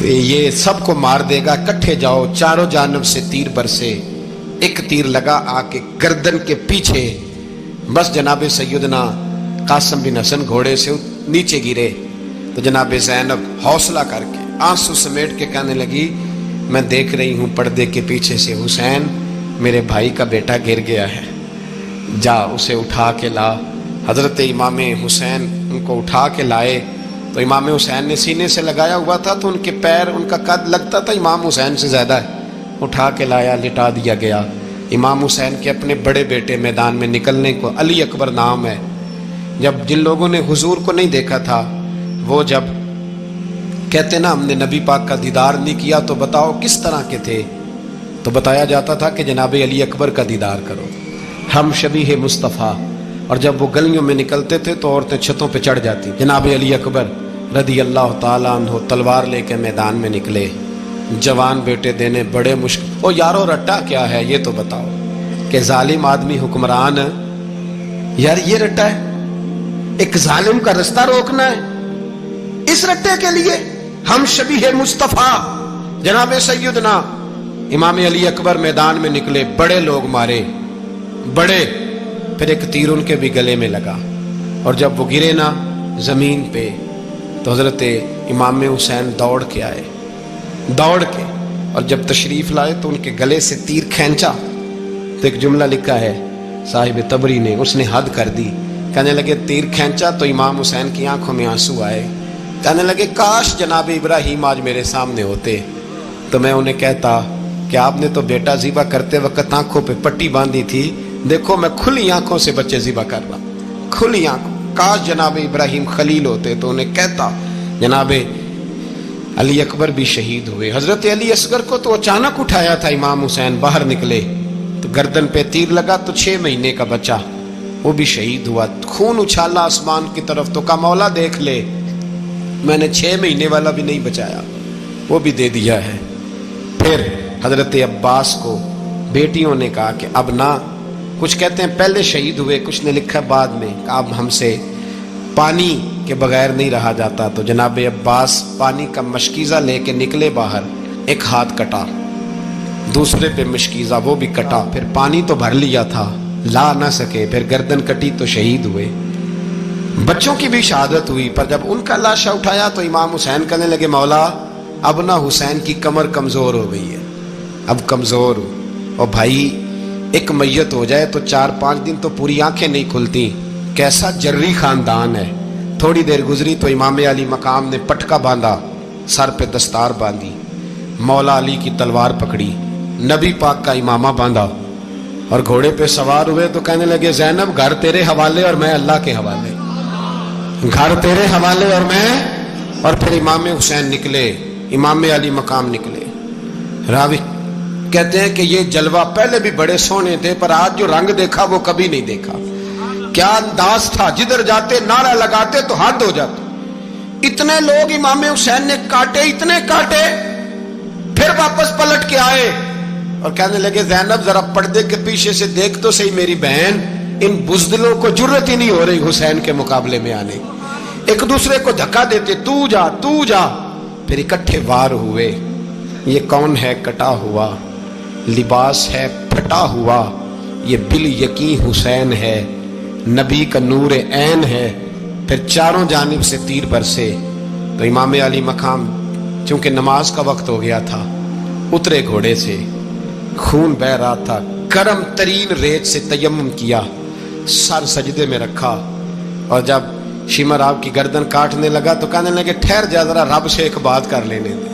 [SPEAKER 1] یہ سب کو مار دے گا، کٹھے جاؤ، چاروں جانب سے تیر برسے، ایک تیر لگا آ کے گردن کے پیچھے، بس جناب سیدنا قاسم بن حسن گھوڑے سے نیچے گرے تو جناب زینب حوصلہ کر کے آنسو سمیٹ کے کہنے لگی میں دیکھ رہی ہوں پردے کے پیچھے سے حسین میرے بھائی کا بیٹا گر گیا ہے، جا اسے اٹھا کے لا۔ حضرت امام حسین ان کو اٹھا کے لائے تو امام حسین نے سینے سے لگایا ہوا تھا تو ان کے پیر، ان کا قد لگتا تھا امام حسین سے زیادہ ہے، اٹھا کے لایا، لٹا دیا گیا۔ امام حسین کے اپنے بڑے بیٹے میدان میں نکلنے کو، علی اکبر نام ہے، جب جن لوگوں نے حضور کو نہیں دیکھا تھا وہ جب کہتے نا ہم نے نبی پاک کا دیدار نہیں کیا تو بتاؤ کس طرح کے تھے، تو بتایا جاتا تھا کہ جناب علی اکبر کا دیدار کرو، ہم شبیہ مصطفیٰ۔ اور جب وہ گلیوں میں نکلتے تھے تو عورتیں چھتوں پہ چڑھ جاتی۔ جناب علی اکبر رضی اللہ تعالیٰ عنہ تلوار لے کے میدان میں نکلے، جوان بیٹے دینے بڑے مشکل۔ او یارو رٹا کیا ہے یہ تو بتاؤ، کہ ظالم آدمی حکمران، یار یہ رٹا ہے، ایک ظالم کا رستہ روکنا ہے، اس رٹے کے لیے ہم شبیہ مصطفیٰ۔ جناب سیدنا امام علی اکبر میدان میں نکلے، بڑے لوگ مارے، بڑے، پھر ایک تیر ان کے بھی گلے میں لگا، اور جب وہ گرے نا زمین پہ تو حضرت امام حسین دوڑ کے آئے، دوڑ کے، اور جب تشریف لائے تو ان کے گلے سے تیر کھینچا تو ایک جملہ لکھا ہے صاحب تبری نے، اس نے حد کر دی، کہنے لگے تیر کھینچا تو امام حسین کی آنکھوں میں آنسو آئے، کہنے لگے کاش جناب ابراہیم آج میرے سامنے ہوتے تو میں انہیں کہتا کہ آپ نے تو بیٹا ذبح کرتے وقت آنکھوں پہ پٹی باندھی تھی، دیکھو میں کھلی آنکھوں سے بچے ذبح کر رہا، کھلی آنکھوں، کاش جناب ابراہیم خلیل ہوتے تو انہیں کہتا۔ جناب علی اکبر بھی شہید ہوئے۔ حضرت علی اصغر کو تو اچانک اٹھایا تھا امام حسین، باہر نکلے تو گردن پہ تیر لگا تو 6 مہینے کا بچہ وہ بھی شہید ہوا، خون اچھالا آسمان کی طرف تو کہا مولا دیکھ لے میں نے 6 مہینے والا بھی نہیں بچایا، وہ بھی دے دیا ہے۔ پھر حضرت عباس کو بیٹیوں نے کہا کہ اب نہ، کچھ کہتے ہیں پہلے شہید ہوئے، کچھ نے لکھا بعد میں، کہ اب ہم سے پانی کے بغیر نہیں رہا جاتا، تو جناب عباس پانی کا مشکیزہ لے کے نکلے باہر، ایک ہاتھ کٹا، دوسرے پہ مشکیزہ وہ بھی کٹا، پھر پانی تو بھر لیا تھا لا نہ سکے، پھر گردن کٹی تو شہید ہوئے۔ بچوں کی بھی شہادت ہوئی، پر جب ان کا لاشا اٹھایا تو امام حسین کہنے لگے مولا اب نہ حسین کی کمر کمزور ہو گئی ہے، اب کمزور ہو، اور بھائی ایک میت ہو جائے تو 4-5 دن تو پوری آنکھیں نہیں کھلتی، کیسا جری خاندان ہے۔ تھوڑی دیر گزری تو امام علی مقام نے پٹکا باندھا، سر پہ دستار باندھی، مولا علی کی تلوار پکڑی، نبی پاک کا امامہ باندھا اور گھوڑے پہ سوار ہوئے تو کہنے لگے زینب گھر تیرے حوالے اور میں اللہ کے حوالے، گھر تیرے حوالے اور میں، اور پھر امام حسین نکلے، امام علی مقام نکلے۔ راوی کہتے ہیں کہ یہ جلوہ پہلے بھی بڑے سونے تھے پر آج جو رنگ دیکھا وہ کبھی نہیں دیکھا، کیا انداز تھا، جدھر جاتے نعرہ لگاتے تو حد ہو جاتے، اتنے لوگ امام حسین نے کاٹے، اتنے کاٹے، پھر واپس پلٹ کے آئے اور کہنے لگے زینب ذرا پردے کے پیچھے سے دیکھ تو صحیح میری بہن، ان بزدلوں کو جرت ہی نہیں ہو رہی حسین کے مقابلے میں آنے، ایک دوسرے کو دھکا دیتے، تو جا تو جا، پھر اکٹھے وار ہوئے۔ یہ کون ہے کٹا ہوا، لباس ہے پھٹا ہوا، یہ بال یقین حسین ہے، نبی کا نور عین ہے۔ پھر چاروں جانب سے تیر برسے تو امام علی مقام چونکہ نماز کا وقت ہو گیا تھا، اترے گھوڑے سے، خون بہ رہا تھا، گرم ترین ریت سے تیمم کیا، سر سجدے میں رکھا، اور جب شمر آپ کی گردن کاٹنے لگا تو کہنے لگے ٹھہر جا ذرا رب سے ایک بات کر لینے دے،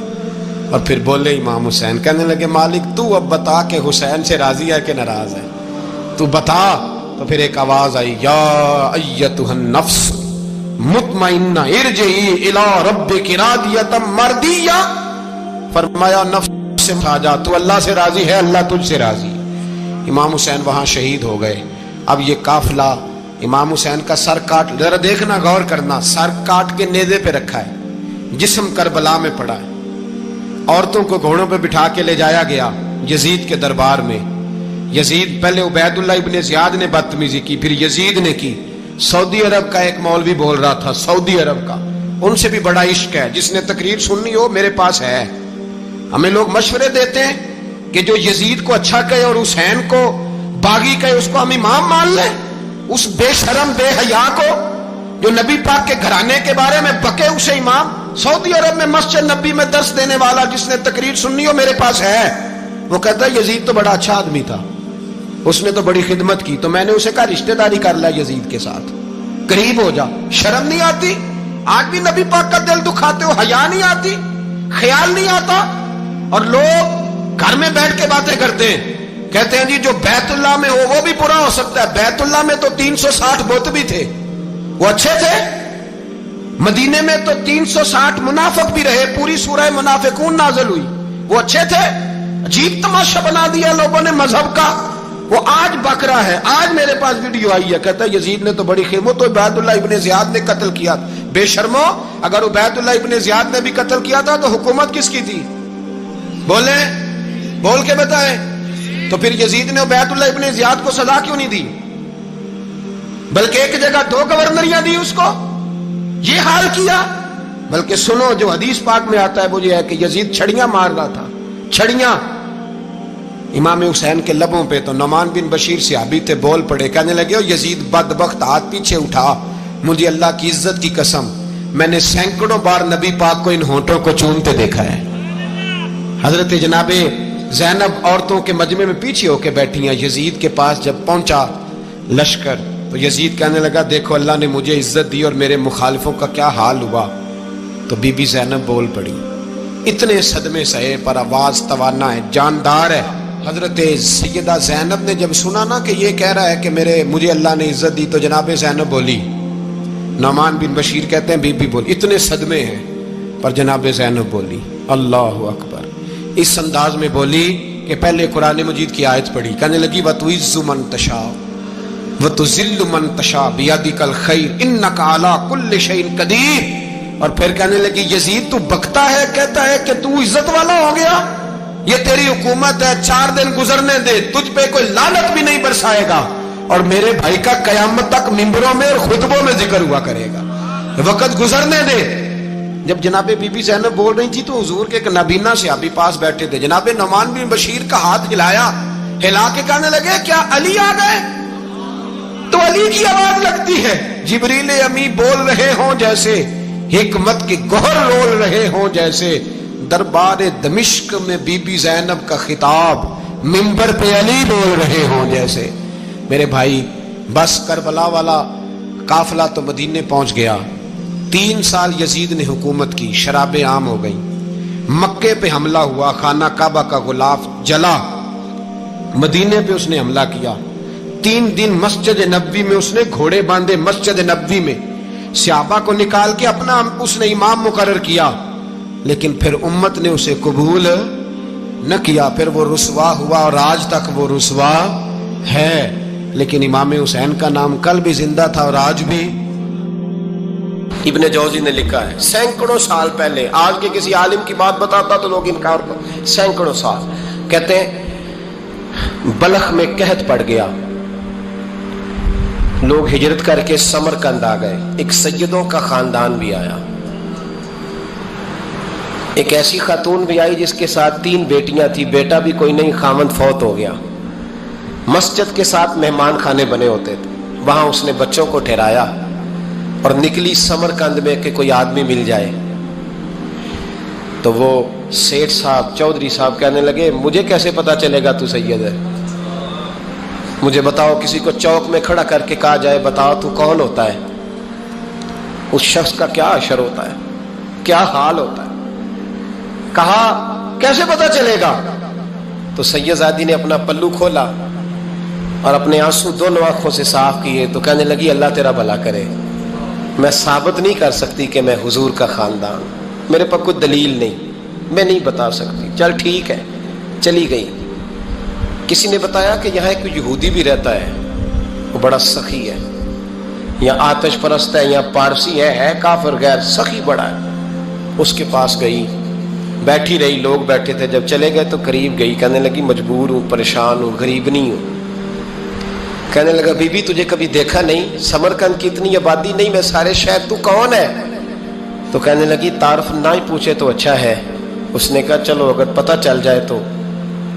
[SPEAKER 1] اور پھر بولے امام حسین، کہنے لگے مالک تو اب بتا کہ حسین سے راضی ہے کہ ناراض ہے، تو بتا۔ تو پھر ایک آواز آئی، یا ایتھا النفس مطمئنہ ارجعی الی ربک راضیۃ مرضیہ، فرمایا نفس سے کھا جا، تو اللہ سے راضی ہے، اللہ تجھ سے راضی۔ امام حسین وہاں شہید ہو گئے۔ اب یہ قافلہ امام حسین کا سر کاٹ، ذرا دیکھنا غور کرنا، سر کاٹ کے نیزے پہ رکھا ہے، جسم کربلا میں پڑا ہے، عورتوں کو گھوڑوں پہ بٹھا کے لے جایا گیا یزید کے دربار میں۔ یزید پہلے عبید اللہ ابن زیاد نے بدتمیزی کی، پھر یزید نے کی۔ سعودی عرب کا ایک مولوی بول رہا تھا، سعودی عرب کا، ان سے بھی بڑا عشق ہے. جس نے تقریر سننی ہو میرے پاس ہے. ہمیں لوگ مشورے دیتے ہیں کہ جو یزید کو اچھا کہے اور حسین کو باغی کہے اس کو ہم امام مان لیں. اس بے شرم بے حیا کو جو نبی پاک کے گھرانے کے بارے میں بکے اسے امام. سعودی عرب میں مسجد نبی میں درس دینے والا جس نے تقریر سننی ہو میرے پاس ہے. وہ کہتا ہے یزید تو بڑا اچھا آدمی تھا, اس نے تو بڑی خدمت کی. تو میں نے اسے کہا رشتہ داری کر لیا یزید کے ساتھ, قریب ہو جا. شرم نہیں آتی؟ آج بھی نبی پاک کا دل دکھاتے ہو, حیا نہیں آتی, خیال نہیں آتا. اور لوگ گھر میں بیٹھ کے باتیں کرتے ہیں, کہتے ہیں جی جو بیت اللہ میں ہو وہ بھی برا ہو سکتا ہے. بیت اللہ میں تو 360 بت بھی تھے, وہ اچھے تھے. مدینے میں تو 360 منافق بھی رہے, پوری سورہ منافقون نازل ہوئی, وہ اچھے تھے. عجیب تماشا بنا دیا لوگوں نے مذہب کا. وہ آج بک رہا ہے. آج میرے پاس ویڈیو آئی ہے, کہتا ہے یزید نے تو بڑی خدمت, تو عبید اللہ ابن زیاد نے قتل کیا. بے شرمو, اگر عبید اللہ ابن زیاد نے بھی قتل کیا تھا تو حکومت کس کی تھی؟ بولیں, بول کے بتائیں. تو پھر یزید نے عبید اللہ ابن زیاد کو سزا کیوں نہیں دی, بلکہ ایک جگہ 2 گورنریاں دی اس کو؟ یہ حال کیا. بلکہ سنو جو حدیث پاک میں آتا ہے وہ یہ ہے کہ یزید چھڑیاں مار رہا تھا, چھڑیاں امام حسین کے لبوں پہ. تو نعمان بن بشیر صحابی تھے, بول پڑے, کہنے لگے یزید بدبخت ہاتھ پیچھے اٹھا, مجھے اللہ کی عزت کی قسم میں نے سینکڑوں بار نبی پاک کو ان ہونٹوں کو چومتے دیکھا ہے. حضرت جناب زینب عورتوں کے مجمع میں پیچھے ہو کے بیٹھی ہیں. یزید کے پاس جب پہنچا لشکر تو یزید کہنے لگا دیکھو اللہ نے مجھے عزت دی اور میرے مخالفوں کا کیا حال ہوا. تو بی بی زینب بول پڑی, اتنے صدمے سہے پر آواز توانا ہے, جاندار ہے. حضرت سیدہ زینب نے جب سنا نا کہ یہ کہہ رہا ہے کہ مجھے اللہ نے عزت دی, تو جناب زینب بولی. نعمان بن بشیر کہتے ہیں بی بی بولی, اتنے صدمے ہیں پر جناب زینب بولی اللہ اکبر. اس انداز میں بولی کہ پہلے قرآن مجید کی آیت پڑھی, کہنے لگی وَتُعِزُّ مَن تَشَاءُ وَتُذِلُّ مَن تَشَاءُ بِيَدِكَ الْخَيْرُ إِنَّكَ عَلَىٰ كُلِّ شَيْءٍ قَدِيرٌ. اور پھر کہنے لگی یزید تو بکتا ہے, کہتا ہے کہ تو عزت والا ہو گیا, یہ تیری حکومت ہے, 4 دن گزرنے دے, تجھ پہ کوئی لعنت بھی نہیں برسائے گا, اور میرے بھائی کا قیامت تک ممبروں میں اور خطبوں میں ذکر ہوا کرے گا, وقت گزرنے دے. جب جناب بی بی زینب بول رہی تھی تو حضور کے ایک نابینا صحابی پاس بیٹھے تھے. جناب نعمان بن بشیر کا ہاتھ ہلایا, ہلا کے کہنے لگے کیا علی آ گئے؟ تو علی کی آواز لگتی ہے, جبریل امی بول رہے ہوں جیسے, حکمت کے گوہر رول رہے ہوں جیسے. دربار دمشق میں بی بی زینب کا خطاب, منبر پہ علی بول رہے ہوں جیسے. میرے بھائی بس کربلا والا قافلہ تو مدینے پہنچ گیا. 3 سال یزید نے حکومت کی, شرابیں عام ہو گئیں, مکے پہ حملہ ہوا, خانہ کعبہ کا غلاف جلا, مدینے پہ اس نے حملہ کیا. 3 دن مسجد نبوی میں اس نے گھوڑے باندھے, مسجد نبوی میں صحابہ کو نکال کے اپنا اس نے امام مقرر کیا, لیکن پھر امت نے اسے قبول نہ کیا. پھر وہ رسوا ہوا اور آج تک وہ رسوا ہے. لیکن امام حسین کا نام کل بھی زندہ تھا اور آج بھی. ابن جوزی نے لکھا ہے سینکڑوں سال پہلے, آج کے کسی عالم کی بات بتاتا تو لوگ انکار کرتے, سینکڑوں سال. کہتے ہیں بلخ میں قحط پڑ گیا, لوگ ہجرت کر کے سمرقند آ گئے. ایک سیدوں کا خاندان بھی آیا, ایک ایسی خاتون بھی آئی جس کے ساتھ 3 بیٹیاں تھی, بیٹا بھی کوئی نہیں, خاوند فوت ہو گیا. مسجد کے ساتھ مہمان خانے بنے ہوتے تھے, وہاں اس نے بچوں کو ٹھہرایا اور نکلی سمرقند میں کہ کوئی آدمی مل جائے. تو وہ سیٹھ صاحب, چودھری صاحب کہنے لگے مجھے کیسے پتا چلے گا تو سید ہے, مجھے بتاؤ. کسی کو چوک میں کھڑا کر کے کہا جائے بتاؤ تو کون ہوتا ہے, اس شخص کا کیا اشر ہوتا ہے, کیا حال ہوتا ہے. کہا کیسے پتا چلے گا؟ تو سید زادی نے اپنا پلو کھولا اور اپنے آنسو دونوں آنکھوں سے صاف کیے. تو کہنے لگی اللہ تیرا بھلا کرے, میں ثابت نہیں کر سکتی کہ میں حضور کا خاندان, میرے پاس کوئی دلیل نہیں, میں نہیں بتا سکتی. چل ٹھیک ہے, چلی گئی. کسی نے بتایا کہ یہاں ایک یہودی بھی رہتا ہے, وہ بڑا سخی ہے, یا آتش پرست ہے یا پارسی ہے کافر غیر, سخی بڑا ہے. اس کے پاس گئی, بیٹھی رہی, لوگ بیٹھے تھے. جب چلے گئے تو قریب گئی, کہنے لگی مجبور ہوں, پریشان ہوں, غریب نہیں ہوں. کہنے لگا بی بی تجھے کبھی دیکھا نہیں, سمرقند کی اتنی آبادی نہیں, میں سارے شہر, تو کون ہے؟ تو کہنے لگی تعارف نہ ہی پوچھے تو اچھا ہے. اس نے کہا چلو اگر پتہ چل جائے تو.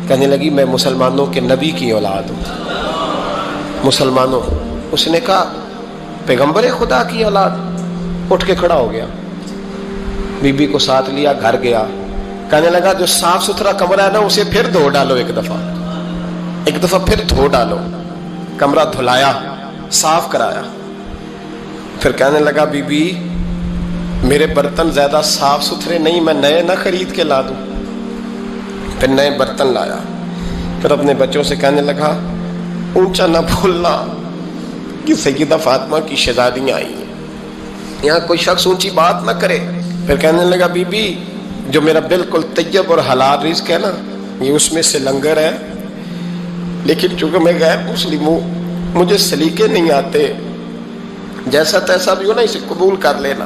[SPEAKER 1] کہنے لگی میں مسلمانوں کے نبی کی اولاد ہوں. مسلمانوں. اس نے کہا پیغمبر خدا کی اولاد. اٹھ کے کھڑا ہو گیا, بی بی کو ساتھ لیا, گھر گیا. کہنے لگا جو صاف ستھرا کمرہ ہے نا اسے پھر دھو ڈالو, ایک دفعہ پھر دھو ڈالو. کمرہ دھلایا, صاف کرایا. پھر کہنے لگا بی بی میرے برتن زیادہ صاف ستھرے نہیں, میں نئے نہ خرید کے لا دوں. پھر نئے برتن لایا. پھر اپنے بچوں سے کہنے لگا اونچا نہ بھولنا کہ سیدہ فاطمہ کی شہزادیاں آئی ہیں, یہاں کوئی شخص اونچی بات نہ کرے. پھر کہنے لگا بی بی جو میرا بالکل طیب اور حلال رزق ہے نا یہ اس میں سے لنگر ہے, لیکن چونکہ میں غیر مسلم ہوں مجھے سلیقے نہیں آتے, جیسا تیسا بھی ہو نا اسے قبول کر لینا.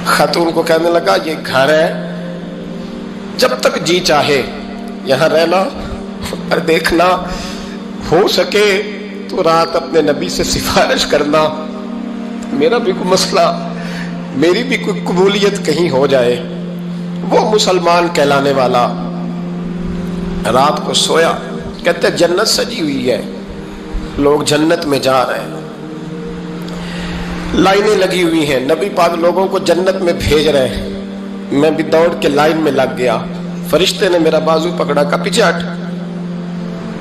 [SPEAKER 1] خاتون کو کہنے لگا یہ گھر ہے, جب تک جی چاہے یہاں رہنا, اور دیکھنا ہو سکے تو رات اپنے نبی سے سفارش کرنا, میرا بھی کوئی مسئلہ, میری بھی کوئی قبولیت کہیں ہو جائے. وہ مسلمان کہلانے والا رات کو سویا. کہتے جنت سجی ہوئی ہے, لوگ جنت میں جا رہے ہیں, لائنیں لگی ہوئی ہیں, نبی پاک لوگوں کو جنت میں بھیج رہے ہیں. میں بھی دوڑ کے لائن میں لگ گیا, فرشتے نے میرا بازو پکڑا, کا پیچھے ہٹ.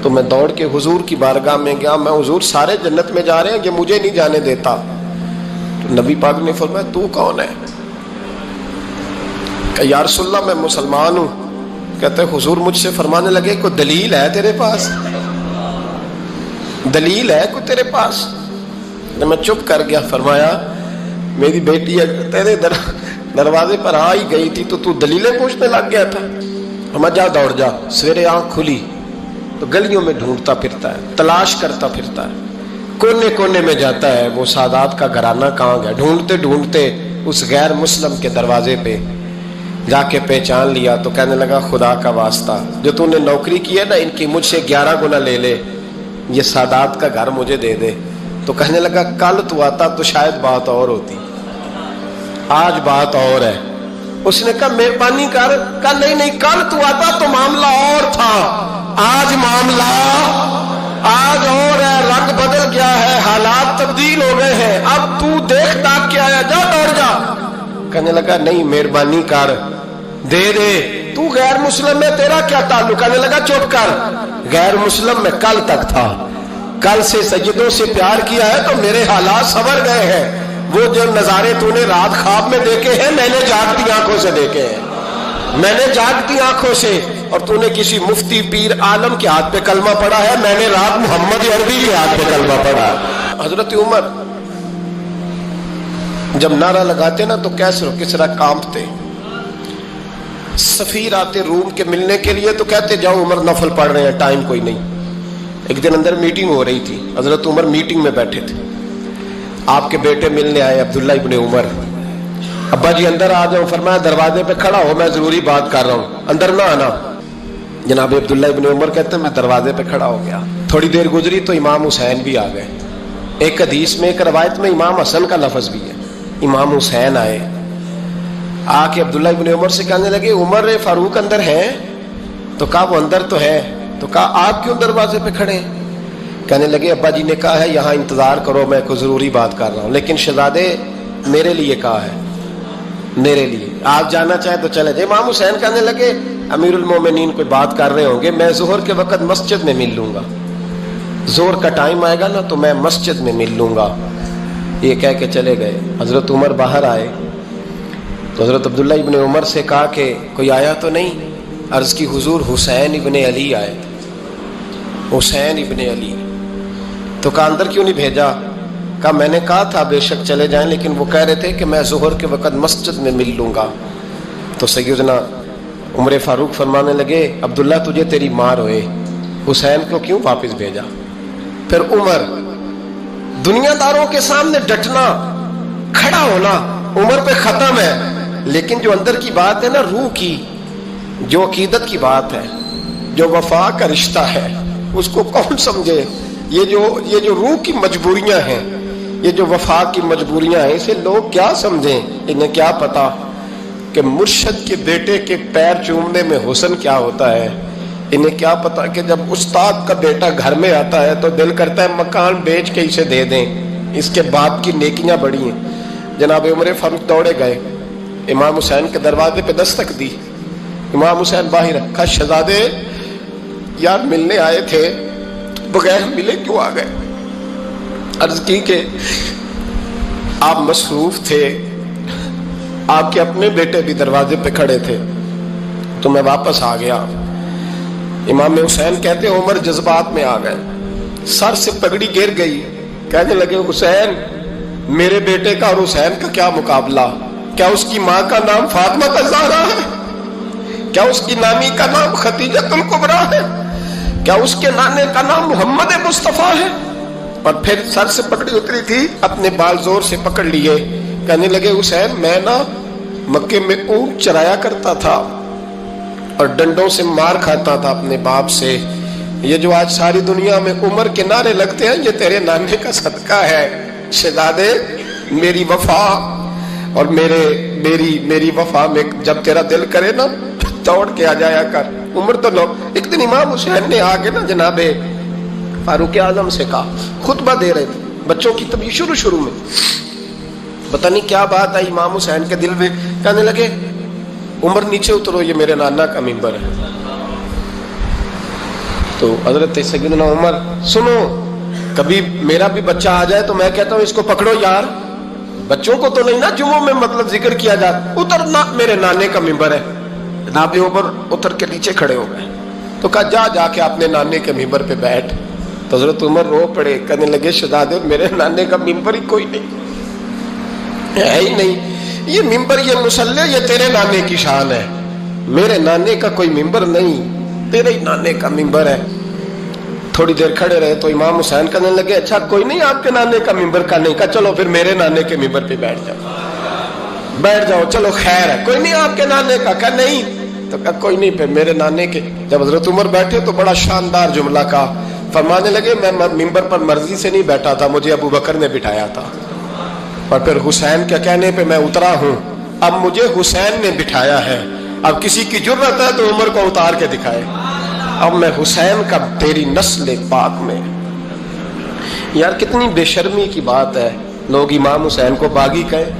[SPEAKER 1] تو میں دوڑ کے حضور کی بارگاہ میں گیا, میں حضور سارے جنت میں جا رہے ہیں, یہ مجھے نہیں جانے دیتا. تو نبی پاک نے فرمایا تو کون ہے؟ کہ یا رسول اللہ میں مسلمان ہوں. کہتے حضور مجھ سے فرمانے لگے کوئی دلیل ہے تیرے پاس؟ دلیل ہے کوئی تیرے پاس؟ میں چپ کر گیا. فرمایا میری بیٹی تیرے دروازے پر آ ہی گئی تھی تو دلیلیں پوچھنے لگ گیا تھا. ہم جا دوڑ جا. سویرے آنکھ کھلی تو گلیوں میں ڈھونڈتا پھرتا ہے, تلاش کرتا پھرتا ہے, کونے کونے میں جاتا ہے وہ سادات کا گھرانہ کہاں گیا. ڈھونڈتے ڈھونڈتے اس غیر مسلم کے دروازے پہ جا کے پہچان لیا. تو کہنے لگا خدا کا واسطہ جو تو نے نوکری کی ہے نا ان کی مجھ سے 11 گنا لے لے, یہ سادات کا گھر مجھے دے دے. تو کہنے لگا کل تو آتا تو شاید بات اور ہوتی, آج بات اور ہے. اس نے کہا مہربانی کر. کہا نہیں کل تو آتا تو معاملہ اور تھا, آج معاملہ آج اور ہے, رنگ بدل گیا ہے, حالات تبدیل ہو گئے ہیں, اب تو دیکھ تاک کے آیا, جا دوڑ جا. کہنے لگا نہیں مہربانی کر دے دے, تو غیر مسلم ہے تیرا کیا تعلق؟ کہنے لگا چپ کر, غیر مسلم میں کل تک تھا, کل سے سیدوں سے پیار کیا ہے تو میرے حالات سنور گئے ہیں. وہ جو نظارے تو نے رات خواب میں دیکھے ہیں میں نے جاگتی آنکھوں سے دیکھے ہیں, میں نے جاگتی آنکھوں سے. اور تو نے کسی مفتی پیر عالم کے ہاتھ پہ کلمہ پڑھا ہے, میں نے رات محمد عربی کے ہاتھ پہ کلمہ پڑھا ہے. حضرت عمر جب نعرہ لگاتے نا تو کیسر و کسرا کانپتے. سفیر آتے روم کے ملنے کے لیے تو کہتے جاؤ عمر نفل پڑھ رہے ہیں, ٹائم کوئی نہیں. ایک دن اندر میٹنگ ہو رہی تھی, حضرت عمر میٹنگ میں بیٹھے تھے. آپ کے بیٹے ملنے آئے عبداللہ ابن عمر. ابا جی اندر آ جاؤ. فرمایا دروازے پہ کھڑا ہو, میں ضروری بات کر رہا ہوں, اندر نہ آنا. جناب عبداللہ ابن عمر کہتے ہیں میں دروازے پہ کھڑا ہو گیا. تھوڑی دیر گزری تو امام حسین بھی آ گئے. ایک حدیث میں ایک روایت میں امام حسن کا لفظ بھی ہے. امام حسین آئے, آ کے عبداللہ ابن عمر سے کہنے لگے عمر فاروق اندر ہیں؟ تو کہا وہ اندر تو ہے. تو کہا آپ کیوں دروازے پہ کھڑے ہیں؟ کہنے لگے ابا جی نے کہا ہے یہاں انتظار کرو, میں کوئی ضروری بات کر رہا ہوں. لیکن شہزادے میرے لیے کہا ہے, میرے لیے, آپ جانا چاہیں تو چلے جائیں. امام حسین کہنے لگے امیر المومنین کوئی بات کر رہے ہوں گے, میں ظہر کے وقت مسجد میں مل لوں گا, ظہر کا ٹائم آئے گا نا تو میں مسجد میں مل لوں گا. یہ کہہ کے چلے گئے. حضرت عمر باہر آئے تو حضرت عبداللہ ابن عمر سے کہا کہ کوئی آیا تو نہیں؟ عرض کی حضور حسین ابن علی آئے. حسین ابن علی. تو کہا اندر کیوں نہیں بھیجا؟ کہا میں نے کہا تھا بے شک چلے جائیں, لیکن وہ کہہ رہے تھے کہ میں ظہر کے وقت مسجد میں مل لوں گا. تو سیدنا عمر فاروق فرمانے لگے عبداللہ تجھے تیری مار ہوئے, حسین کو کیوں واپس بھیجا؟ پھر عمر دنیا داروں کے سامنے ڈٹنا, کھڑا ہونا عمر پہ ختم ہے, لیکن جو اندر کی بات ہے نا, روح کی, جو عقیدت کی بات ہے, جو وفا کا رشتہ ہے, اس کو کون سمجھے؟ یہ جو روح کی مجبوریاں ہیں, یہ جو وفا کی مجبوریاں ہیں اسے لوگ کیا سمجھیں؟ انہیں کیا پتا کہ مرشد کے بیٹے کے پیر چومنے میں حسن کیا ہوتا ہے؟ انہیں کیا پتا کہ جب استاد کا بیٹا گھر میں آتا ہے تو دل کرتا ہے مکان بیچ کے اسے دے دیں، اس کے باپ کی نیکیاں بڑی ہیں۔ جناب عمر فاروق دوڑے گئے، امام حسین کے دروازے پہ دستک دی، امام حسین باہر رکھا، شہزادے یار ملنے آئے تھے، بغیر ملے کیوں آ گئے؟ عرض کی کہ آپ مصروف تھے، آپ کے اپنے بیٹے بھی دروازے پہ کھڑے تھے تو میں واپس آ گیا۔ امام حسین کہتے عمر جذبات میں آ گئے، سر سے پگڑی گر گئی، کہنے لگے حسین میرے بیٹے کا اور حسین کا کیا مقابلہ؟ کیا اس کی ماں کا نام فاطمہ الزہرا ہے؟ کیا اس کی نانی کا نام خدیجۃ الکبریٰ ہے؟ کیا اس کے نانے کا نام محمد مصطفیٰ ہے؟ اور پھر سر سے پکڑی اتری تھی، اپنے بال زور سے پکڑ لیے، کہنے لگے حسین میں نا مکے میں اونٹ چرایا کرتا تھا اور ڈنڈوں سے مار کھاتا تھا اپنے باپ سے، یہ جو آج ساری دنیا میں عمر کے نعرے لگتے ہیں یہ تیرے نانے کا صدقہ ہے۔ شہزادے میری وفا اور میری وفا میں جب تیرا دل کرے نا دوڑ کے آ جایا کر۔ عمر تو لوگ ایک دن امام حسین نے آگے نا جناب فاروق اعظم سے کہا، خطبہ دے رہے تھے بچوں کی تبھی شروع میں، پتہ نہیں کیا بات آئی امام حسین کے دل میں، کہنے لگے عمر نیچے اترو، یہ میرے نانا کا منبر ہے۔ تو حضرت سیدنا عمر سنو، کبھی میرا بھی بچہ آ جائے تو میں کہتا ہوں اس کو پکڑو یار، بچوں کو تو نہیں نا جمعوں میں مطلب ذکر کیا جاتا، اترنا میرے نانے کا منبر ہے۔ جناب عمر اتر کے نیچے کھڑے ہو گئے تو کہا جا کے اپنے نانے کے منبر پہ بیٹھ۔ تو حضرت عمر رو پڑے، کہنے لگے شہزادے میرے نانے کا منبر ہی کوئی نہیں ہے ہی نہیں، یہ منبر یہ مصلی یہ تیرے نانے کی شان ہے، میرے نانے کا کوئی منبر نہیں، تیرے ہی نانے کا منبر ہے۔ تھوڑی دیر کھڑے رہے تو امام حسین کہنے لگے اچھا کوئی نہیں آپ کے نانے کا منبر کا نہیں، کہا چلو پھر میرے نانے کے منبر پہ بیٹھ جاؤ، چلو خیر ہے، کوئی نہیں آپ کے نانے کا، کہا نہیں، تو کہا کوئی نہیں پھر میرے نانے کے۔ جب حضرت عمر بیٹھے تو بڑا شاندار جملہ کہا، فرمانے لگے میں منبر پر مرضی سے نہیں بیٹھا تھا، مجھے ابو بکر نے بٹھایا تھا، اور پھر حسین کے کہنے پہ میں اترا ہوں، اب مجھے حسین نے بٹھایا ہے، اب کسی کی جرت ہے تو عمر کو اتار کے دکھائے، اب میں حسین کا تیری نسل پاک میں۔ یار کتنی بے شرمی کی بات ہے، لوگ امام حسین کو باغی کہیں،